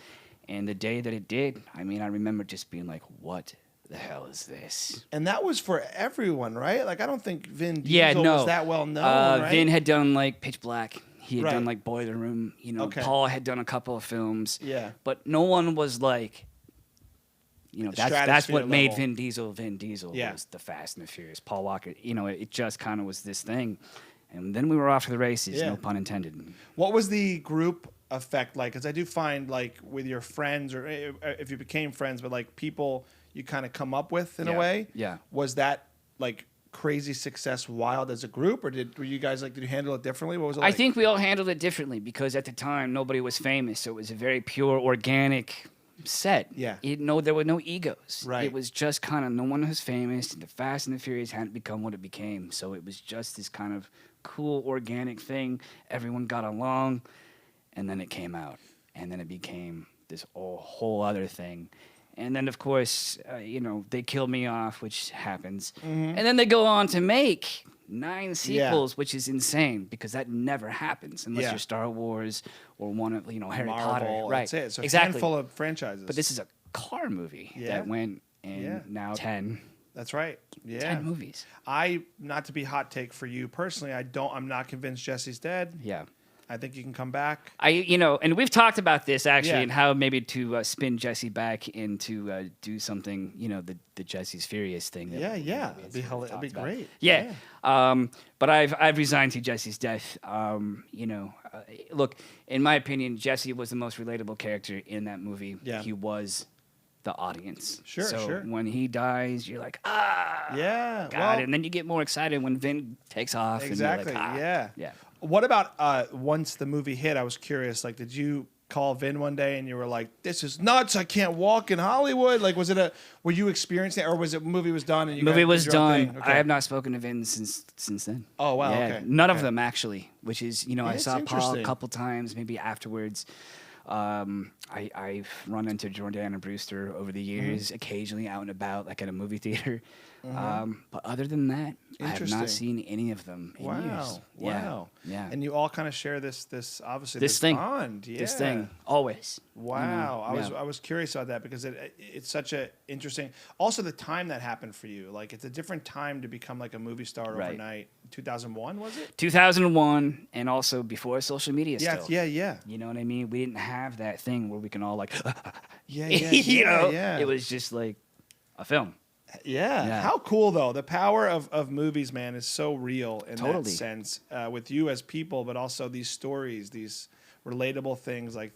And the day that it did, I mean, I remember just being like, "What the hell is this?" And that was for everyone, right? Like, I don't think Vin Diesel Yeah, no. was that well known, right? Vin had done like Pitch Black. He had Right. done like Boiler Room. You know, Okay. Paul had done a couple of films. Yeah. But no one was like, you know, that's Stratosphere what made level. Vin Diesel Vin Diesel. Yeah. Was the Fast and the Furious. Paul Walker. You know, it just kind of was this thing. And then we were off to the races. Yeah. No pun intended. What was the group effect like? Because I do find, like, with your friends, or if you became friends, but like people you kind of come up with in a Yeah. way. Yeah. Was that like crazy success wild as a group, or were you guys like, did you handle it differently? What was it like? I think we all handled it differently because at the time nobody was famous, so it was a very pure, organic set. Yeah. There were no egos. Right. It was just kind of no one was famous. The Fast and the Furious hadn't become what it became, so it was just this kind of cool, organic thing. Everyone got along, and then it came out, and then it became this whole other thing. And then, of course, you know, they killed me off, which happens. And then they go on to make 9 sequels, which is insane because that never happens unless Yeah. you're Star Wars or one of, you know, Harry Marvel, Potter. Right. That's it. So exactly. a handful of franchises. But this is a car movie Yeah. that went and Yeah. now 10 That's right. Yeah. 10 movies. Not to be hot take for you personally, I'm not convinced Jesse's dead. Yeah. I think you can come back. You know, and we've talked about this actually, Yeah. and how maybe to spin Jesse back into do something, you know, the Jesse's Furious thing. Yeah, yeah. we had It'd be, sort of it'd be talked about. great. Yeah. But I've resigned to Jesse's death. You know, look, in my opinion, Jesse was the most relatable character in that movie. Yeah. He was the audience. Sure, so sure. when he dies, you're like, Yeah. God. Well, And then you get more excited when Vin takes off. exactly. And you're like, Yeah. Yeah. What about once the movie hit? I was curious. Like, did you call Vin one day and you were like, "This is nuts! I can't walk in Hollywood." Like, were you experiencing it, or was it movie was done and you Movie guys was did your own done. thing? Okay. I have not spoken to Vin since then. Oh, wow, Yeah, okay. none of Okay. them actually. Which is, you know, Yeah, I it's saw Paul a interesting. couple times, maybe afterwards. I've run into Jordana Brewster over the Mm-hmm. years, occasionally out and about, like at a movie theater. But other than that, I have Interesting. not seen any of them in years. Wow. Wow. Yeah. And you all kind of share this obviously This thing. bond. Yeah. This thing, always. Wow, You know, I was curious about that because it's such a interesting. Also, the time that happened for you, like it's a different time to become like a movie star Right. overnight. 2001 was it? 2001, and also before social media. Yeah, still. yeah. You know what I mean? We didn't have that thing where we can all like, Yeah, you know, yeah. it was just like a film. Yeah. Yeah. How cool though. The power of movies, man, is so real in that Totally. sense. With you as people, but also these stories, these relatable things like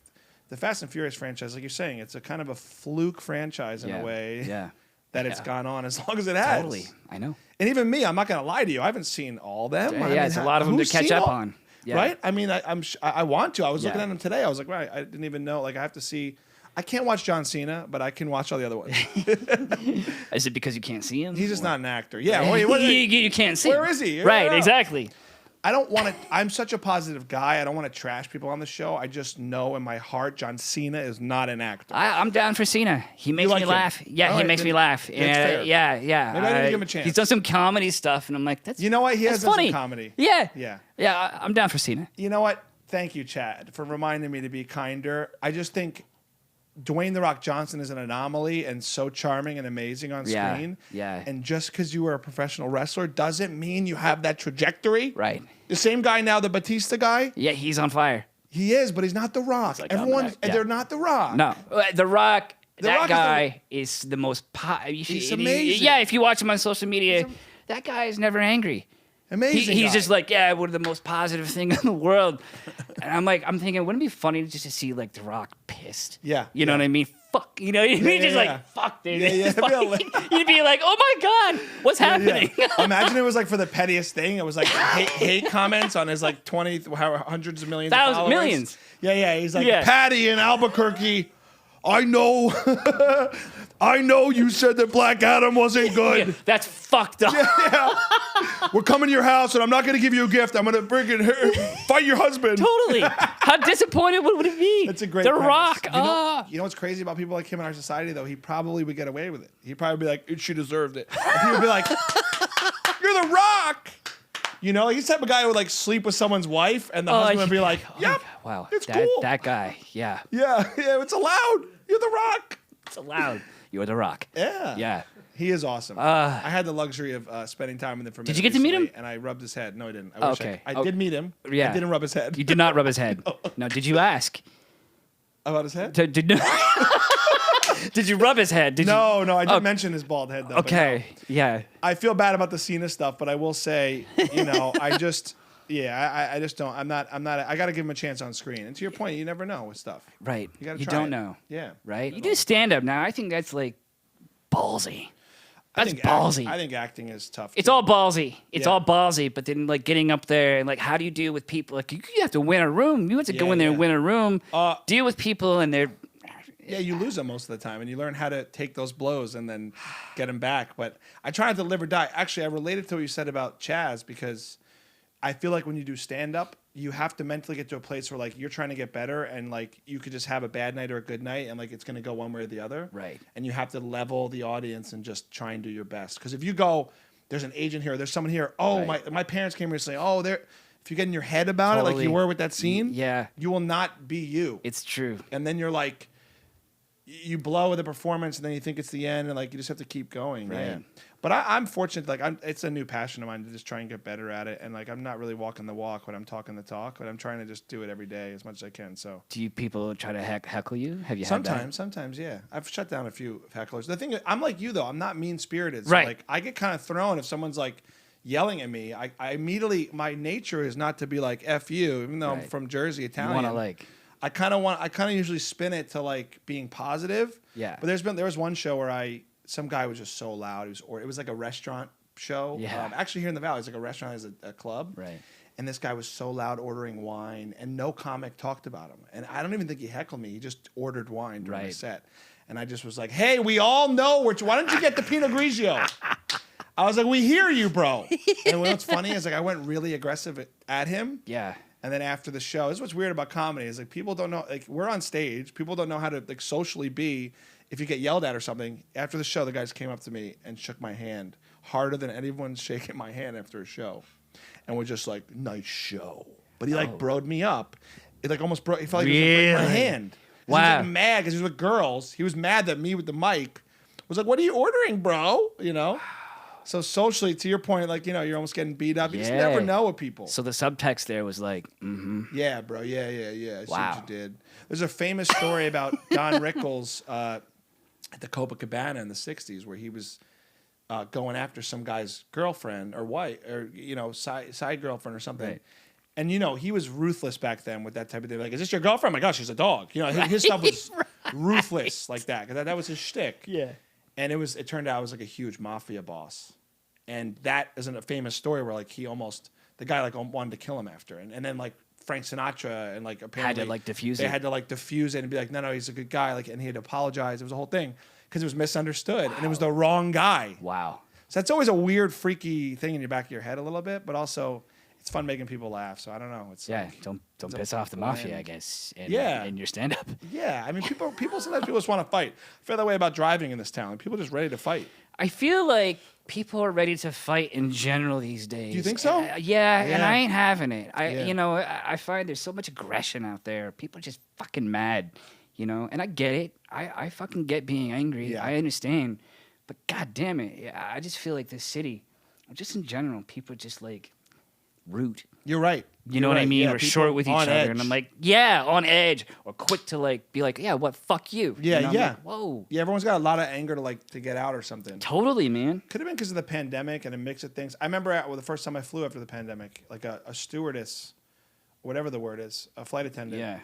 the Fast and Furious franchise, like you're saying, it's a kind of a fluke franchise in Yeah. a way Yeah. that it's Yeah. gone on as long as it has. Totally. I know. And even me, I'm not going to lie to you. I haven't seen all them. Yeah, I mean, it's a lot of them to who's catch seen up all- on. Yeah. Right? I mean, I want to. I was looking Yeah. at them today. I was like, right, I didn't even know. Like, I have to see. I can't watch John Cena, but I can watch all the other ones. Is it because you can't see him? He's just Or- not an actor. Yeah. you can't see Where him. is he? Right, Yeah. exactly. I don't want to. I'm such a positive guy. I don't want to trash people on the show. I just know in my heart, John Cena is not an actor. I'm down for Cena. He makes like me him? laugh. Yeah, All he right, makes then me laugh. that's fair. Yeah. Maybe I need to give him a chance. He's done some comedy stuff, and I'm like, that's You know what? He that's has done some funny. comedy. Yeah, Yeah. I'm down for Cena. You know what? Thank you, Chad, for reminding me to be kinder. I just think Dwayne The Rock Johnson is an anomaly and so charming and amazing on Yeah, screen. yeah. And just because you were a professional wrestler doesn't mean you have that trajectory. Right. The same guy now, the Batista guy, Yeah, he's on fire. he is, but he's not The Rock. like, Everyone, I'm the- yeah. they're not The Rock. No, The Rock. The That Rock is the- guy is the most. He's amazing. Yeah, if you watch him on social media, that guy is never angry. Amazing. He's guy. just like, yeah, we're the most positive thing in the world. And I'm thinking, wouldn't it be funny just to see like The Rock pissed? Yeah, You know what I mean? Fuck. You know what I mean? Just like, fuck, dude. Yeah, It's yeah. funny. You'd be like, oh my God, what's happening? Yeah. Imagine it was like for the pettiest thing. It was like hate comments on his like hundreds of millions of followers. Millions. Yeah. He's like, Yeah. Patty in Albuquerque, I know you said that Black Adam wasn't good. Yeah, that's fucked up. Yeah. We're coming to your house and I'm not going to give you a gift. I'm going to bring it here. Fight your husband. Totally. How disappointed would it be? That's a great The premise. Rock. You know what's crazy about people like him in our society, though? He probably would get away with it. He'd probably be like, she deserved it. And people would be like, you're The Rock. You know, he's the type of guy who would like sleep with someone's wife and the husband would be like, yep, wow. it's cool. That guy. Yeah. Yeah, it's allowed. You're The Rock. It's allowed. You're The Rock. Yeah. Yeah. He is awesome. I had the luxury of spending time with him for a minute. Did you get to meet him? And I rubbed his head. No, I didn't. Okay. I did meet him. Yeah. I didn't rub his head. You did not rub his head. No, did you ask? About his head? Did you rub his head? No, I didn't mention his bald head, though. Okay, but no. yeah. I feel bad about the Cena stuff, but I will say, I just don't. I'm not. I got to give him a chance on screen. And to your point, you never know with stuff. Right. You got to You try don't it. know. Yeah. Right? You do stand up now. I think that's like ballsy. I That's think ballsy. I think acting is tough. It's too. all ballsy. It's Yeah. all ballsy, but then like getting up there and like how do you deal with people? Like you have to win a room. You have to go in there and win a room. Deal with people and they're Yeah, you lose them most of the time, and you learn how to take those blows and then get them back. But I try not to live or die. Actually, I related to what you said about Chaz because I feel like when you do stand up, you have to mentally get to a place where like you're trying to get better, and like you could just have a bad night or a good night, and like it's gonna go one way or the other. Right. And you have to level the audience and just try and do your best. Because if you go, there's an agent here, there's someone here. Oh, Right. my parents came here and say, oh, they're. If you get in your head about it, like Totally. you were with that scene, Yeah. you will not be you. It's true. And then you're like, you blow with the performance, and then you think it's the end, and like you just have to keep going. Right. Yeah. But I'm fortunate. Like it's a new passion of mine to just try and get better at it. And like I'm not really walking the walk, but I'm talking the talk. But I'm trying to just do it every day as much as I can. So Do you people try to heckle you? Have you sometimes, yeah. I've shut down a few hecklers. The thing is, I'm like you though. I'm not mean spirited. So Right. like I get kind of thrown if someone's like yelling at me. I immediately, my nature is not to be like F you, even though I'm Right. from Jersey, You Italian. want to like I kind of usually spin it to like being positive. Yeah. But there was one show where some guy was just so loud. It was like a restaurant show. Yeah. Actually here in the Valley, it's like a restaurant has a club. Right. And this guy was so loud ordering wine, and no comic talked about him. And I don't even think he heckled me. He just ordered wine during the Right. set. And I just was like, hey, we all know why don't you get the Pinot Grigio? I was like, we hear you, bro. And what's funny is like I went really aggressive at him. yeah. And then after the show, this is what's weird about comedy is like people don't know, like we're on stage, people don't know how to like socially be if you get yelled at or something. After the show, the guys came up to me and shook my hand harder than anyone's shaking my hand after a show. And we're just like, nice show. But he like broed me up. It like almost broke, he felt like he was gonna break my Really? hand. He Wow. was like mad because he was with girls. He was mad that me with the mic was like, what are you ordering, bro? You know? So socially, to your point, like, you're almost getting beat up. You just Yeah. never know with people. So the subtext there was like, Yeah, bro. Yeah. I see Wow. what you did. There's a famous story about Don Rickles at the Copacabana in the 60s where he was going after some guy's girlfriend or wife or, side girlfriend or something. Right. And, he was ruthless back then with that type of thing. Like, is this your girlfriend? Oh, my gosh, she's a dog. His stuff was ruthless like that. 'Cause that was his shtick. yeah. And it turned out it was like a huge mafia boss. And that isn't a famous story where like the guy like wanted to kill him after. And then like Frank Sinatra and like apparently Had to, like, diffuse they it. had to like diffuse it and be like, no, he's a good guy. Like, and he had to apologize. It was a whole thing because it was misunderstood and it was the wrong guy. Wow. So that's always a weird, freaky thing in your back of your head a little bit, but also it's fun making people laugh. So I don't know. It's Yeah. like, Don't it's piss a off the mafia, bland- I guess. Yeah. In your stand up. yeah. I mean, sometimes people just want to fight. I feel that way about driving in this town. People are just ready to fight. I feel like people are ready to fight in general these days. Do you think so? Yeah, and Yeah. I ain't having it. Yeah. I find there's so much aggression out there. People are just fucking mad, and I get it. I fucking get being angry. Yeah. I understand. But god damn it, I just feel like this city, just in general, people are just like rude. You're right. You know what I mean? Yeah, or people short with each on other. edge. And I'm like, yeah, on edge. Or quick to like be like, yeah, what? Fuck you. Yeah, You know, I'm yeah. like, whoa. Yeah, everyone's got a lot of anger to get out or something. Totally, man. Could have been because of the pandemic and a mix of things. I remember the first time I flew after the pandemic, like a stewardess, whatever the word is, a flight attendant,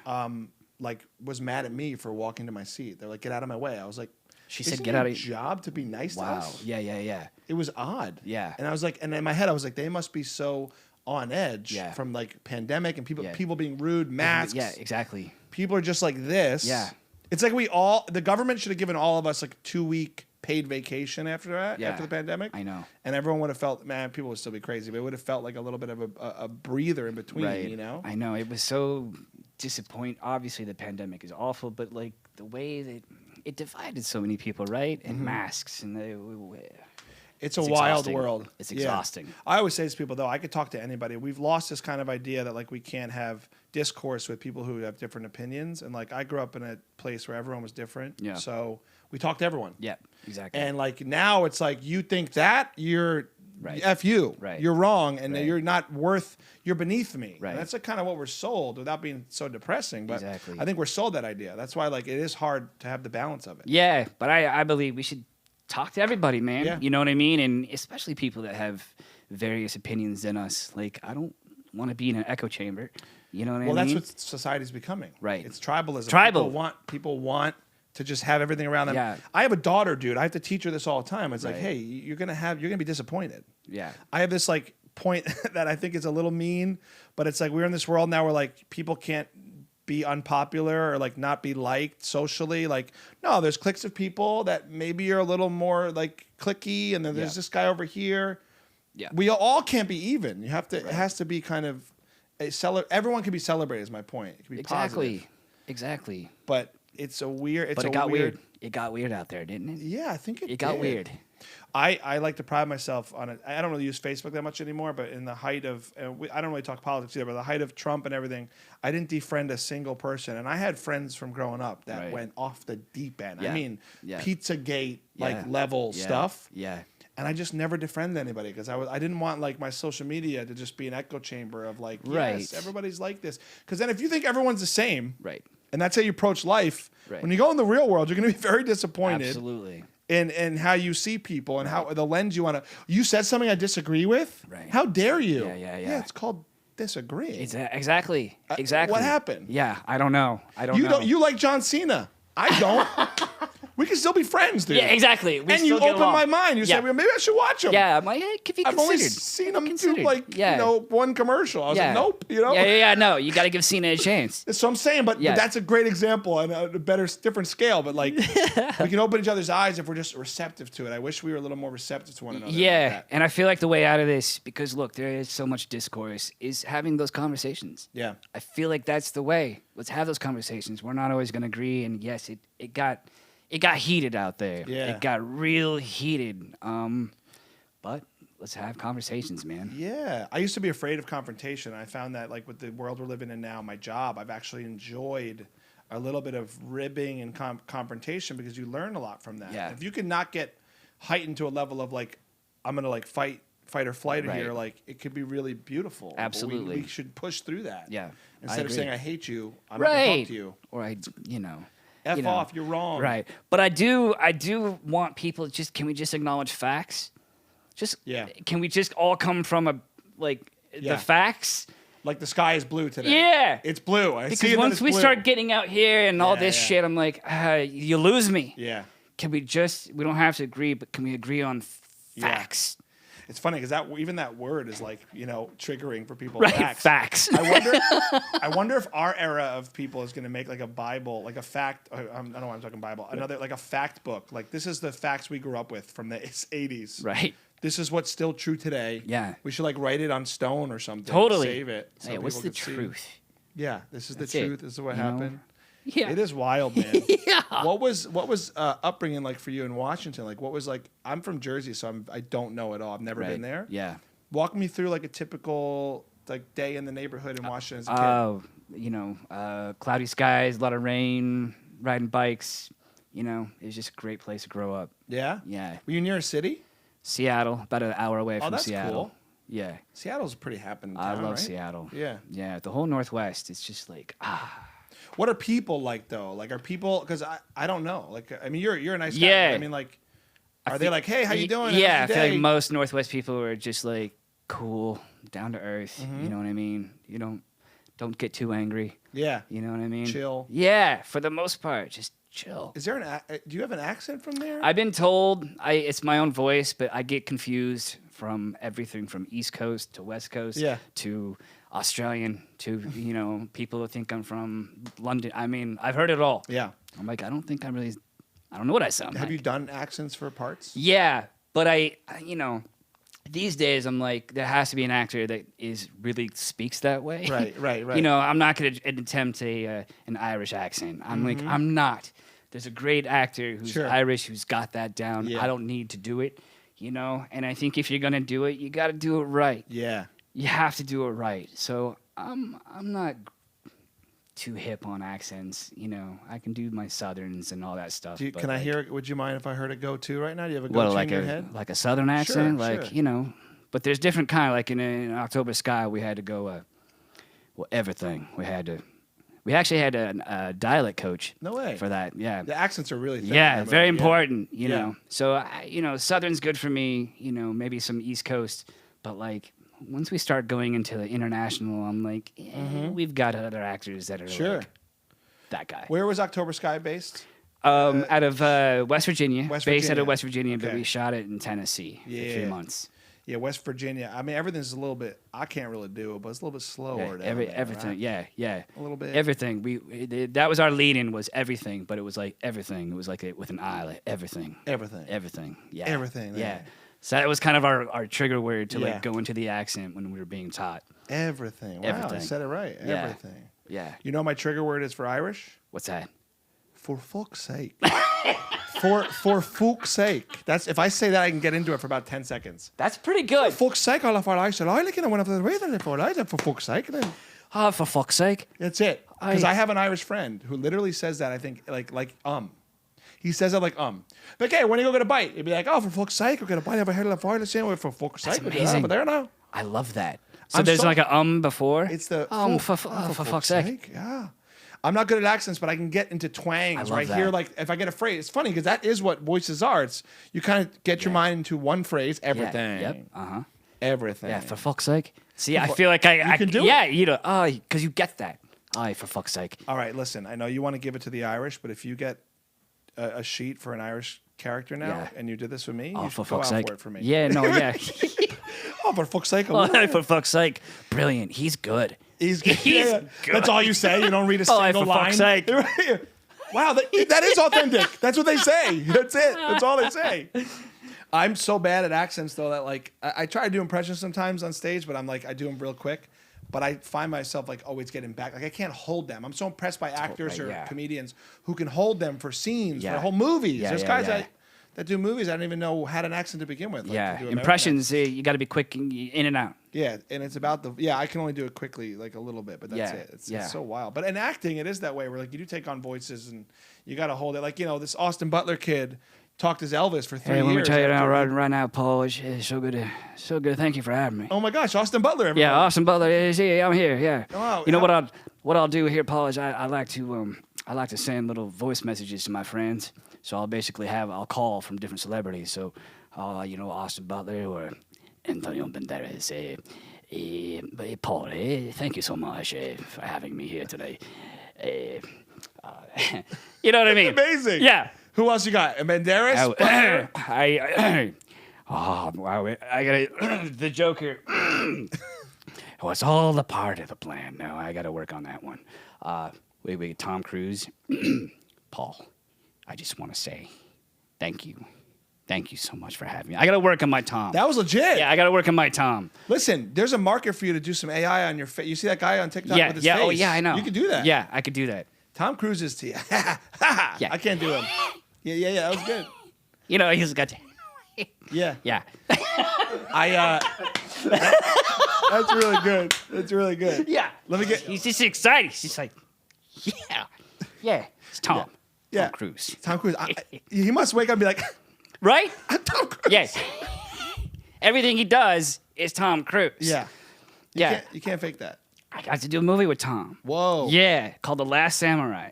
like was mad at me for walking to my seat. They're like, get out of my way. I was like, She said, isn't get your out of job to be nice to Wow. us? Yeah. It was odd. Yeah. And I was like, and in my head, I was like, they must be so on edge from like pandemic and people being rude, masks. Yeah, exactly. People are just like this. Yeah. It's like the government should have given all of us like 2-week paid vacation after that, after the pandemic. I know. And everyone would have felt, man, people would still be crazy, but it would have felt like a little bit of a breather in between, Right. you know? I know. It was so disappointing. Obviously, the pandemic is awful, but like the way that it divided so many people, right? And masks and It's a wild exhausting. world. It's Yeah. exhausting. I always say to people, though, I could talk to anybody. We've lost this kind of idea that like we can't have discourse with people who have different opinions. And like I grew up in a place where everyone was different. Yeah. So we talked to everyone. Yeah, exactly. And like now it's like you think that you're Right. F you. Right. You're wrong and Right. you're not worth, you're beneath me. Right. And that's like kind of what we're sold without being so depressing. But Exactly. I think we're sold that idea. That's why like it is hard to have the balance of it. Yeah, but I believe we should talk to everybody, man. Yeah. You know what I mean? And especially people that have various opinions than us. Like, I don't want to be in an echo chamber. You know what I mean? Well, that's what society's becoming. Right. It's tribalism. Tribal. People want to just have everything around them. Yeah. I have a daughter, dude. I have to teach her this all the time. It's like, Right. hey, you're gonna be disappointed. Yeah. I have this like point that I think is a little mean, but it's like we're in this world now where like people can't be unpopular or like not be liked socially. Like, no, there's cliques of people that maybe are a little more like cliquey, and then there's this guy over here. Yeah. We all can't be even. You have to. It has to be kind of everyone can be celebrated. Is my point. It can be positive. Exactly. But it's a weird. But it got weird. It got weird out there, didn't it? Yeah, I think It got did. weird. I like to pride myself on it. I don't really use Facebook that much anymore, but in the height of, I don't really talk politics either, but the height of Trump and everything, I didn't defriend a single person. And I had friends from growing up that Right. went off the deep end. Yeah. I mean, Yeah. Pizzagate, like Yeah. level Yeah. stuff. Yeah. And I just never defriended anybody because I didn't want like my social media to just be an echo chamber of like, Right. yes, everybody's like this. Because then if you think everyone's the same, Right. and that's how you approach life, Right. when you go in the real world, you're going to be very disappointed. Absolutely. In how you see people and how the lens you want to. You said something I disagree with. Right. How dare you? Yeah. It's called disagreeing. Exactly. Exactly. What happened? Yeah, I don't know. You don't. You like John Cena. I don't. We can still be friends, dude. Yeah, exactly. We And still you get opened along. my mind. You said, well, maybe I should watch him. Yeah, I'm like, hey, could be I've considered. only seen him do Considered. like Yeah. one commercial. I was like, nope. Yeah. No, you got to give Cena a chance. So I'm saying, but Yeah. that's a great example and a different scale. But like, we can open each other's eyes if we're just receptive to it. I wish we were a little more receptive to one another. like Yeah, that. and I feel like the way out of this, because look, there is so much discourse, is having those conversations. Yeah. I feel like that's the way. Let's have those conversations. We're not always going to agree, and yes, it got heated out there. Yeah. It got real heated. But let's have conversations, man. Yeah, I used to be afraid of confrontation. I found that, like, with the world we're living in now, my job, I've actually enjoyed a little bit of ribbing and confrontation because you learn a lot from that. Yeah. If you can not get heightened to a level of, like, I'm going to, like, fight or flight Right. here, like, it could be really beautiful. But Absolutely. we should push through that. Yeah, Instead I of agree. saying, I hate you, I'm not going to talk to you. Or F you know. off, you're wrong. Right. But I do want people can we just acknowledge facts? Can we just all come from Yeah. the facts? Like the sky is blue today. Yeah. It's blue. I see Because that once it's we blue. start getting out here and all Yeah, this yeah. shit, I'm like, you lose me. Yeah. Can we don't have to agree, but can we agree on facts? It's funny because even that word is like, triggering for people. Right, facts. I wonder if our era of people is going to make like a Bible, like a fact. I don't know why I'm talking Bible. Another like a fact book. Like this is the facts we grew up with from the 80s. Right. This is what's still true today. Yeah. We should like write it on stone or something. Totally. Save it. So Hey, what's people the can see. truth? Yeah. This is That's the it. truth. This is what You know? happened. Yeah. It is wild, man. Yeah. What was upbringing like for you in Washington? Like, what was like? I'm from Jersey, so I don't know at all. I've never been there. Yeah. Walk me through like a typical like day in the neighborhood in Washington as a kid. Cloudy skies, a lot of rain, riding bikes. It was just a great place to grow up. Yeah. Yeah. Were you near a city? Seattle, about an hour away Oh, from that's Seattle. cool. Yeah. Seattle's a pretty happening I town, love right? Seattle. Yeah. Yeah. The whole Northwest, it's just like, What are people like though? Like, are people? Because I don't know. Like, I mean, you're a nice guy. Yeah. But I mean, like, are they like, hey, how you doing? Yeah, I How's your feel like day? most Northwest people are just like cool, down to earth. Mm-hmm. You know what I mean? You don't get too angry. Yeah. You know what I mean? Chill. Yeah, for the most part, just chill. Is there do you have an accent from there? I've been told it's my own voice, but I get confused from everything from East Coast to West Coast to Australian to, people who think I'm from London. I mean, I've heard it all. Yeah. I'm like, I don't know what I sound like. Have you done accents for parts? Yeah, but I these days I'm like, there has to be an actor that really speaks that way. Right. I'm not going to attempt an Irish accent. I'm like, I'm not. There's a great actor who's Irish who's got that down. Yeah. I don't need to do it, And I think if you're going to do it, you got to do it right. Yeah. You have to do it right. So I'm not too hip on accents. I can do my southerns and all that stuff. Can I hear it? Would you mind if I heard it go to right now? Do you have a go Well, to like in your head? like a southern accent, Sure. But there's different kind. Like in October Sky, we had to go. Everything we actually had a dialect coach. No way. For that. Yeah. The accents are really thin. Yeah, very important. You Yeah. know. So southern's good for me. Maybe some East Coast, but like. Once we start going into the international, I'm like, we've got other actors that are like that guy. Where was October Sky based? Out of West Virginia. Based out of West Virginia, Okay. but we shot it in Tennessee for 3 Yeah. months. Yeah, West Virginia. I mean, everything's a little bit. I can't really do it, but it's a little bit slower. Yeah, down there, everything. right? Yeah. A little bit. Everything. That was our lead-in was everything, but it was like everything. It was like with an I, like everything. Everything. Yeah. Everything, Yeah. yeah. So that was kind of our trigger word to Yeah. like go into the accent when we were being taught. Everything. Wow, I Everything. said it right. Yeah. Everything. Yeah. You know what my trigger word is for Irish? What's that? For fuck's sake. for fuck's sake. That's if I say that I can get into it for about 10 seconds. That's pretty good. For fuck's sake, all of our lives. I like it. One of the way that for fuck's sake. Then Oh, for fuck's sake. that's it. Because I have an Irish friend who literally says that. I think like. He says it like But okay, when you go get a bite, he'd be like, oh, for fuck's sake, we're gonna bite over here to the fire sandwich for fuck's sake. That's amazing. Over there now. I love that. So I'm there's so- like a before. It's the for fuck's sake. Yeah. I'm not good at accents, but I can get into twangs where I hear, that. like, if I get a phrase, it's funny because that is what voices are. It's you kind of get your mind into one phrase, everything. Yeah. Yep. Uh-huh. Everything. Yeah, for fuck's sake. See, I feel like I can do yeah, it. because you get that. Aye, for fuck's sake. All right, listen, I know you want to give it to the Irish, but if you get a sheet for an Irish character now and you did this with me, you for should go fuck's out sake. for it for me. Yeah, no, yeah. Oh, for fuck's sake. Oh, for fuck's sake. Brilliant. He's good. He's He's good. good. That's all you say? You don't read a Oh, single for line? fuck's sake. Wow, that is authentic. That's what they say. That's it. That's all they say. I'm so bad at accents, though, that, like, I try to do impressions sometimes on stage, but I'm like, I do them real quick. But I find myself, like, always getting back. Like, I can't hold them. I'm so impressed by actors or comedians who can hold them for scenes, for whole movies. There's guys that do movies I don't even know had an accent to begin with. Like, to do American Impressions, you got to be quick in and out. yeah, and it's about I can only do it quickly, like a little bit, but that's it. It's so wild. But in acting, it is that way where, like, you do take on voices and you got to hold it. Like, this Austin Butler kid talked as Elvis for 3 years. Hey, let me tell you now, right now, Paul, it's so good. Thank you for having me. Oh my gosh, Austin Butler. Everybody. Yeah, Austin Butler is here. I'm here. Yeah. Wow, You know what I'll do here, Paul, is I like to send little voice messages to my friends. So I'll call from different celebrities. So, Austin Butler or Antonio Banderas. Paul, thank you so much for having me here today. You know what I mean? Amazing. Yeah. Who else you got? Banderas? Wow! I gotta the Joker. Oh, it's all the part of the plan. No, I gotta work on that one. Wait, Tom Cruise. Paul, I just want to say thank you. Thank you so much for having me. I gotta work on my Tom. That was legit. Yeah, I gotta work on my Tom. Listen, there's a market for you to do some AI on your face. You see that guy on TikTok with his face? Oh yeah, I know. You can do that. Yeah, I could do that. Tom Cruise is yeah. I can't do him. Yeah. That was good. He's got. Yeah. Yeah. That's really good. That's really good. Yeah. Let me get. He's just excited. He's just like, yeah. It's Tom. Yeah. Tom Cruise. Tom Cruise. He must wake up and be like, Right? Tom Cruise. Yes. Everything he does is Tom Cruise. Yeah. Yeah. You can't fake that. I got to do a movie with Tom. Whoa. Yeah, called The Last Samurai.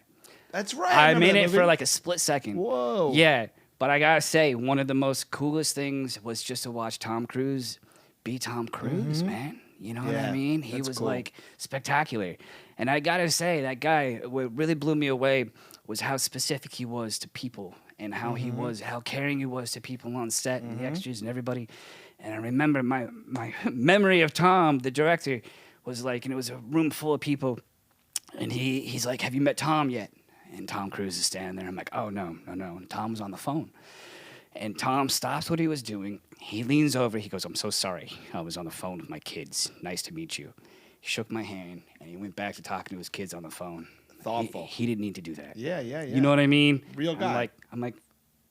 That's right. I'm in that it movie. for like a split second. Whoa. Yeah, but I gotta say, one of the most coolest things was just to watch Tom Cruise be Tom Cruise, man. You know what I Yeah, mean? He that's was cool. like spectacular. And I gotta say, that guy, what really blew me away was how specific he was to people and how he was, how caring he was to people on set and the extras and everybody. And I remember my memory of Tom, the director, was like, and it was a room full of people, and he's like, "Have you met Tom yet?" And Tom Cruise is standing there. I'm like, "Oh no." And Tom was on the phone, and Tom stops what he was doing. He leans over. He goes, "I'm so sorry. I was on the phone with my kids. Nice to meet you." He shook my hand, and he went back to talking to his kids on the phone. Thoughtful. He didn't need to do that. Yeah. You know what I mean? Real guy. I'm like,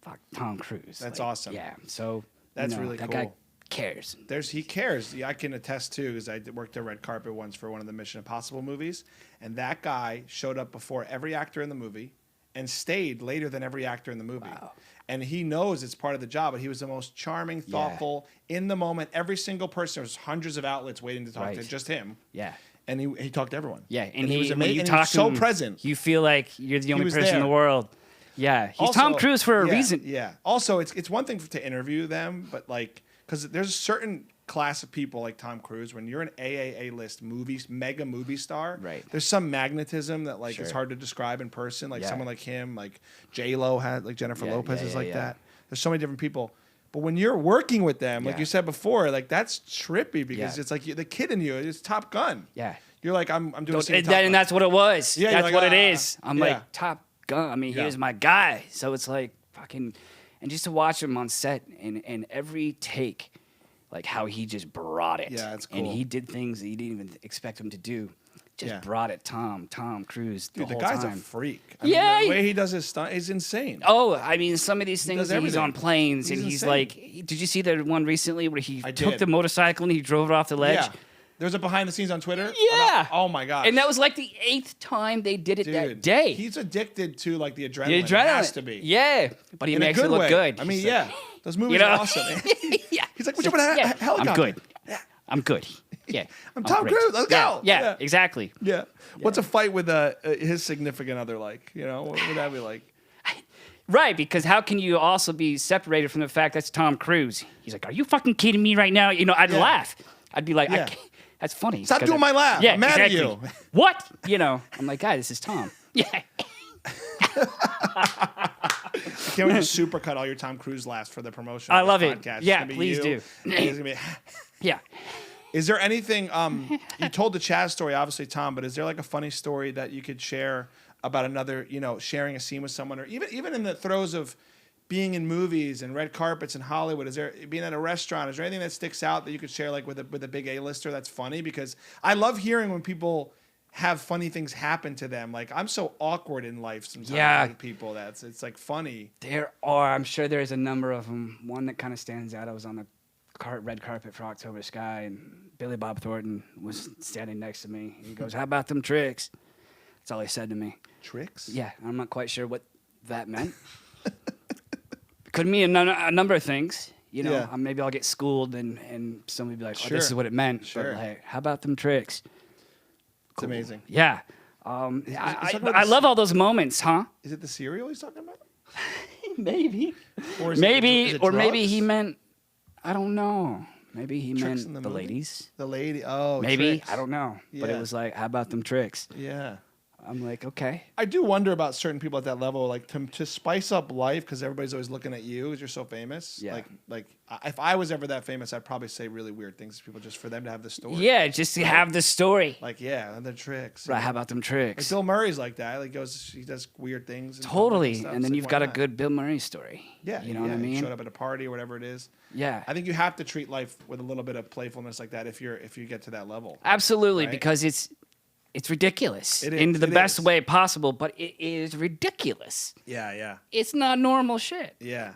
fuck, Tom Cruise. That's Like, awesome. Yeah. So That's really that cool. guy cares. He cares. Yeah, I can attest too, because I worked the red carpet once for one of the Mission Impossible movies, and that guy showed up before every actor in the movie and stayed later than every actor in the movie. Wow. And he knows it's part of the job, but he was the most charming, thoughtful, in the moment. Every single person, there was hundreds of outlets waiting to talk to Right. just him. Yeah. And he talked to everyone. Yeah, and he was when amazing. you And he talk was to so him, present. You feel like you're the only was person in there. the world. Yeah, he's Also, Tom Cruise for a yeah, reason. Yeah. Also, it's one thing to interview them, but like, because there's a certain class of people like Tom Cruise, when you're an AAA list mega movie star, Right. there's some magnetism that like it's Sure. hard to describe in person. Like Yeah. someone like him, like J-Lo had, like Jennifer Yeah, Lopez yeah, is yeah, like yeah. that. There's so many different people. But when you're working with them, like Yeah. you said before, like that's trippy because Yeah. it's like the kid in you, it's Top Gun. Yeah. You're like, I'm doing a scene with And, Top Gun. and that's what it was. Yeah, you're that's like, what it "Ah." is. I'm Yeah. like, Top Gun. I mean, he Yeah. was my guy. So it's like fucking, and just to watch him on set and every take, like how he just brought it. Yeah, it's And cool. he did things that you didn't even expect him to do. Just Yeah. brought it, Tom Cruise. Dude, the whole guy's time. a freak. I Yeah, mean, the way he does his stunt is insane. Oh, I mean, some of these things does that he's everything. on planes and He's he's insane. like, did you see the one recently where he I took did. the motorcycle and he drove it off the ledge? Yeah. There's a behind the scenes on Twitter. Yeah. Oh my god. And that was like the 8th time they did it that Dude, day. He's addicted to like the adrenaline. The It adrenaline. has to be. Yeah. But he In a makes good it look way. good. I mean, He's yeah. like, Those movies you know? are awesome. yeah. He's like, "Would you put a helicopter?" I'm good. Yeah. I'm good. Yeah. I'm Tom great. Cruise. Let's Yeah, go. Yeah, Yeah. exactly. Yeah. What's a fight with his significant other like? You know, what would that be like? Right, because how can you also be separated from the fact that's Tom Cruise? He's like, are you fucking kidding me right now? You know, I'd Yeah. laugh. I'd be like, Yeah. that's funny. Stop 'Cause doing my laugh. Yeah, I'm mad at exactly. you. What? You know, I'm like, guy, this is Tom. Yeah. Can't we just supercut all your Tom Cruise laughs for the promotion? I of this love it. podcast? It's Yeah, gonna be please you. do. It's gonna be- Yeah. Is there anything you told the Chad story, obviously, Tom, but is there like a funny story that you could share about another, you know, sharing a scene with someone, or even in the throes of being in movies and red carpets in Hollywood? Is there, being at a restaurant, is there anything that sticks out that you could share like with a big A-lister that's funny? Because I love hearing when people have funny things happen to them. Like, I'm so awkward in life sometimes Yeah. with people it's like funny. There are, I'm sure there's a number of them. One that kind of stands out, I was on the red carpet for October Sky, and Billy Bob Thornton was standing next to me. He goes, how about them tricks? That's all he said to me. Tricks? Yeah, I'm not quite sure what that meant. Could mean a number of things. You know, Yeah. maybe I'll get schooled and somebody be like, oh, Sure. this is what it meant. Sure. But hey, how about them tricks? It's amazing. Yeah. talking about I this- love all those moments, huh? Is it the cereal he's talking about? Maybe. Or is Maybe, is it or maybe drugs? he meant, I don't know. Maybe he Tricks in meant the the movie? ladies. The lady. Oh, Maybe. tricks. I don't know. But Yeah. it was like, how about them tricks? Yeah. I'm like, okay. I do wonder about certain people at that level, like to spice up life, because everybody's always looking at you because you're so famous. Yeah. If I was ever that famous, I'd probably say really weird things to people just for them to have the story. Yeah, just to have the story. Like, yeah, and the tricks. Right, how about them Like tricks? Bill Murray's like that. Like he does weird things. in public Totally. stuff. And It's then like, you've why got a not? good Bill Murray story. Yeah. You know what I He mean? showed up at a party or whatever it is. Yeah. I think you have to treat life with a little bit of playfulness like that if you get to that level. Absolutely, Right? because it's ridiculous It is, in the it best is. way possible, but it is ridiculous. Yeah. It's not normal shit. Yeah.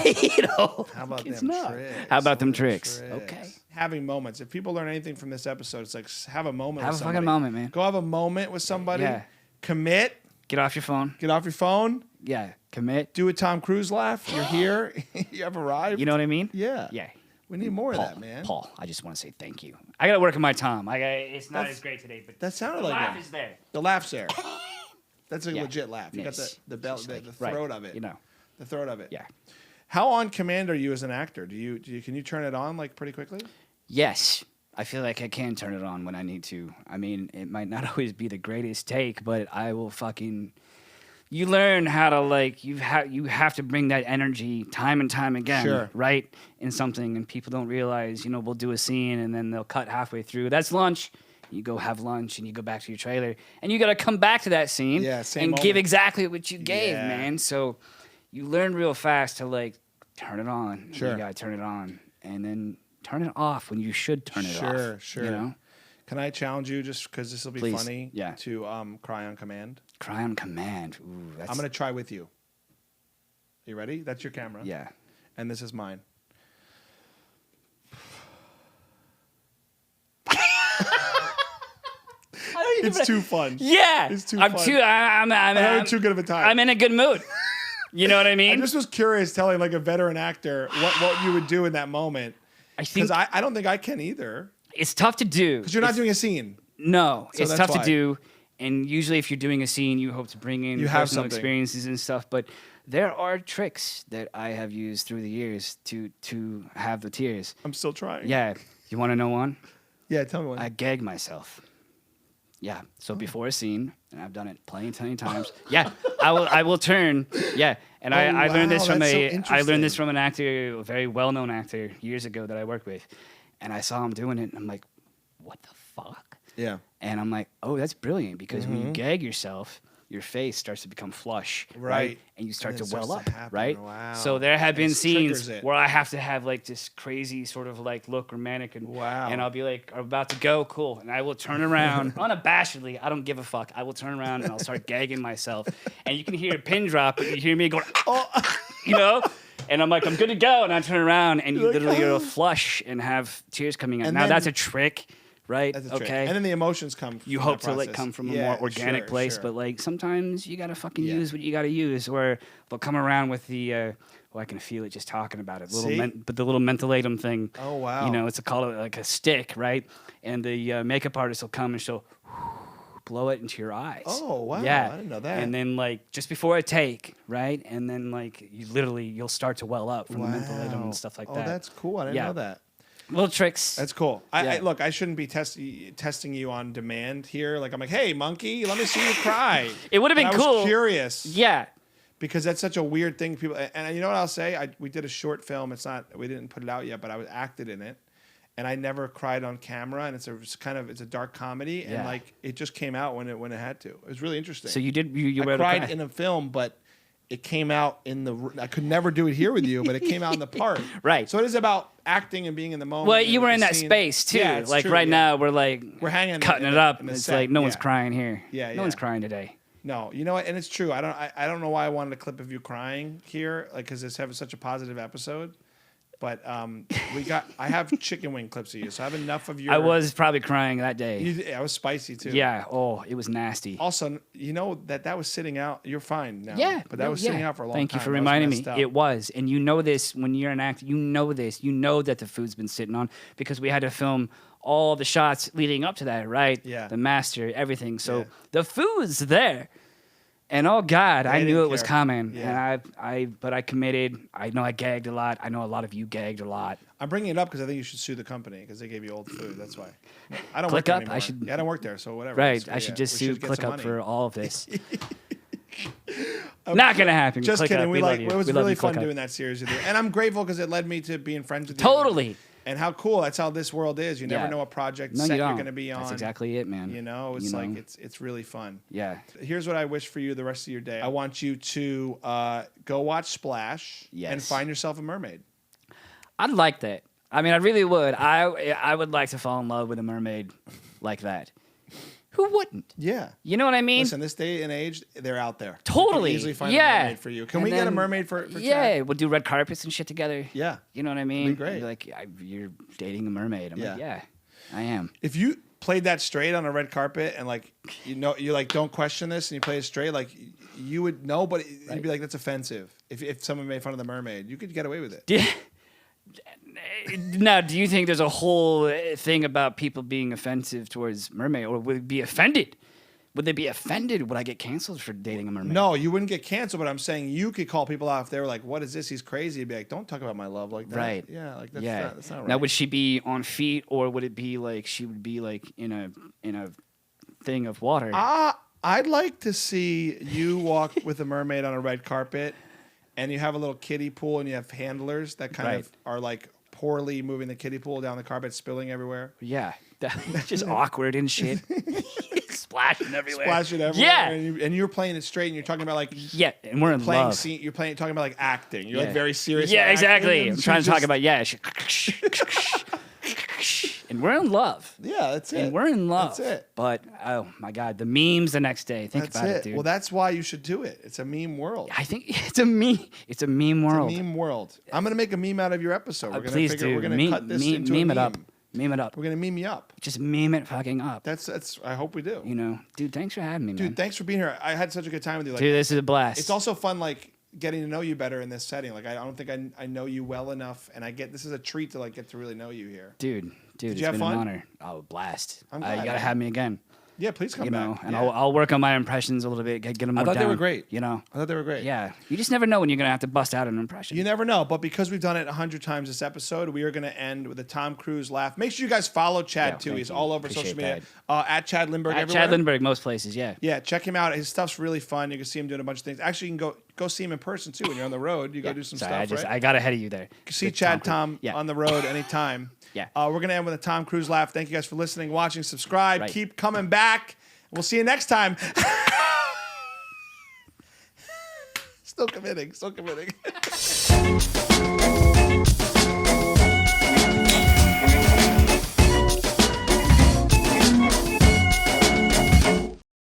You know, How about it's them not. tricks? How about them tricks? tricks? Okay. Having moments. If people learn anything from this episode, it's like have a moment. Have with a fucking somebody. moment, man. Go have a moment with somebody. Yeah. Commit. Get off your phone. Get off your phone. Yeah, commit. Do a Tom Cruise laugh. You're here. You have arrived. You know what I mean? Yeah. Yeah. We need more Paul, of that, man. Paul, I just want to say thank you. I got to work on my Tom. It's not as great today, but That sounded the like laugh him. is there. The laugh's there. That's a Yeah. legit laugh. You got Yes. the belt, Just the like- throat right. of it. You know. The throat of it. Yeah. How on command are you as an actor? Can you turn it on like pretty quickly? Yes. I feel like I can turn it on when I need to. I mean, it might not always be the greatest take, but I will fucking. You learn how to like you have to bring that energy time and time again, Sure. right? In something, and people don't realize. We'll do a scene and then they'll cut halfway through. That's lunch. You go have lunch and you go back to your trailer, and you got to come back to that scene Yeah, same and moment. give exactly what you gave, Yeah. man. So you learn real fast to like turn it on. Sure. You got to turn it on, and then turn it off when you should turn it off. Sure. You know? Can I challenge you just because this will be Please. funny? Yeah. To cry on command. Cry on command. Ooh, that's, I'm gonna try with you. You ready? That's your camera. Yeah. And this is mine. It's too fun. Yeah. It's too I'm fun. I'm having too good of a time. I'm in a good mood. You know what I I mean? just was curious, telling like a veteran actor what you would do in that moment. I think Because I don't think I can either. it's tough to do. Because you're not doing a scene. No, So it's that's tough why. to do. And usually, if you're doing a scene, you hope to bring in You have personal something. experiences and stuff. But there are tricks that I have used through the years to have the tears. I'm still trying. Yeah, you want to know one? Yeah. Tell me one. I gag myself. Yeah. So before a scene, and I've done it plenty times. Yeah, I will turn. Yeah, and I learned this wow, from that's so I interesting. learned this from an actor, a very well known actor years ago that I worked with, and I saw him doing it, and I'm like, what the fuck? Yeah. And I'm like, oh, that's brilliant because when you gag yourself, your face starts to become flush, Right. And you start And to it well starts up, to happen. right? Wow. So there have been It triggers scenes it. where I have to have like this crazy sort of like look romantic and Wow. and I'll be like, I'm about to go, cool, and I will turn around unabashedly. I don't give a fuck. I will turn around and I'll start gagging myself, and you can hear a pin drop, but you hear me going, oh, you know. And I'm like, I'm good to go, and I turn around, and you You're like, literally "Oh." will flush and have tears coming out. And Now then- that's a trick, right? That's a trick. Okay. And then the emotions come. You from hope that to like process. come from a Yeah, more organic sure, place, sure. but like sometimes you gotta fucking Yeah. use what you gotta use, or they'll come around with the. I can feel it just talking about it. See? But the little mentholatum thing. Oh, wow. You know, it's call it like a stick, right? And the makeup artist will come and she'll blow it into your eyes. Oh, wow. Yeah, I didn't know that. And then like just before a take, right? And then like you'll start to well up from the mentholatum Wow. and stuff like Oh, that. that's cool. I didn't Yeah. know that. Little tricks. That's cool. Yeah. Look, I shouldn't be testing you on demand here. Like I'm like, hey, monkey, let me see you cry. It would have been And I cool. was curious. Yeah. Because that's such a weird thing. People, and you know what I'll say? We did a short film. We didn't put it out yet, but I was acted in it, and I never cried on camera. And it's a dark comedy, and Yeah. like it just came out when it had to. It was really interesting. So you did. You I were able to cried cry. in a film, but it came out in the. I could never do it here with you, but it came out in the part. Right. So it is about acting and being in the moment. Well, and you were the in that scene. space too. Yeah, it's like true, right yeah. now, we're like We're hanging cutting in it the- up. in the It's set, like no one's yeah. crying here. Yeah, no one's yeah. crying today. No, you know what? And it's true. I don't know why I wanted a clip of you crying here, like because it's having such a positive episode. But I have chicken wing clips of you, so I have enough of your. I was probably crying that day. I was spicy too. Yeah. Oh, it was nasty. Also, you know that was sitting out. You're fine now. Yeah, But that was sitting out for a long Thank time. you for That was reminding me. messed up. It was, and you know this when you're an actor. You know this. You know that the food's been sitting on because we had to film all the shots leading up to that, right? Yeah. The master, everything. So Yeah. the food's there. And oh God, I They knew didn't it was care. coming, Yeah. and but I committed. I know I gagged a lot. I know a lot of you gagged a lot. I'm bringing it up because I think you should sue the company because they gave you old food. That's why. I don't Click work there Up? I anymore. should- Yeah, I don't work there, so whatever. Right, It's- I should yeah, just we sue should get Click some Up money. for all of this. Not gonna happen. Just Click kidding. Up. We love like you. it was We love really you, Click fun Up. doing that series with you, and I'm grateful because it led me to being friends with you. Totally. And how cool! That's how this world is. You never Yeah. know what project No, set you you're don't. going to be on. That's exactly it, man. You know, it's You like know? it's really fun. Yeah. Here's what I wish for you the rest of your day. I want you to go watch Splash and Yes. find yourself a mermaid. I'd like that. I mean, I really would. I would like to fall in love with a mermaid like that. Who wouldn't? Yeah. You know what I mean? Listen, this day and age, they're out there. Totally. You can easily find Yeah. a mermaid for you. Can And we get a then- mermaid for Yeah, Chad? we'll do red carpets and shit together. Yeah. You know what I mean? be great. You're like, you're dating a mermaid. I'm like, Yeah. yeah, I am. If you played that straight on a red carpet and like you like don't question this and you play it straight, like you would know, but you'd be like that's offensive. If someone made fun of the mermaid, you could get away with it. Now, do you think there's a whole thing about people being offensive towards mermaid, or would it be offended? Would they be offended? Would I get canceled for dating a mermaid? No, you wouldn't get canceled, but I'm saying you could call people out if they were like, what is this? He's crazy. You'd be like, don't talk about my love like that. Right. Yeah, like that's not right. Now, would she be on feet, or would it be like she would be like in a thing of water? I'd like to see you walk with a mermaid on a red carpet, and you have a little kiddie pool, and you have handlers that kind of are like poorly moving the kiddie pool down the carpet, spilling everywhere. Yeah, that's just awkward and shit. Splashing everywhere. Yeah, and you're playing it straight, and you're talking about like and we're in playing love. You're talking about like acting. You're like very serious. Yeah, about exactly. acting, I'm trying to talk about and we're in love. Yeah, that's it. And we're in love. That's it. But oh my God, the memes the next day. Think about it, dude. Well, that's why you should do it. It's a meme world. I think it's a meme. It's a meme world. It's a meme world. I'm gonna make a meme out of your episode. We're gonna please do. We're gonna cut this into meme a meme. it up. Meme it up. We're gonna meme you up. Just meme it fucking up. That's. I hope we do. You know, dude. Thanks for having me, man. Dude, thanks for being here. I had such a good time with you. Like, dude, this is a blast. It's also fun, like getting to know you better in this setting. Like, I don't think I know you well enough, and this is a treat to like get to really know you here. Dude, it's you have been fun? an honor. Oh, blast. I'm glad, you gotta have me again. Yeah, please come back. And I'll work on my impressions a little bit, get them more down. I thought they were great. You know? I thought they were great. Yeah. You just never know when you're going to have to bust out an impression. You never know, but because we've done it 100 times this episode, we are going to end with a Tom Cruise laugh. Make sure you guys follow Chad, too. He's all over social media. At Chad Lindberg everywhere. Chad Lindberg, most places, yeah. Yeah, check him out. His stuff's really fun. You can see him doing a bunch of things. Actually, you can go see him in person, too. When you're on the road, you go do some stuff, right? I got ahead of you there. You can see Chad Tom on the road anytime. Yeah. We're going to end with a Tom Cruise laugh. Thank you guys for listening, watching, subscribe. Right. Keep coming back. We'll see you next time. Still committing.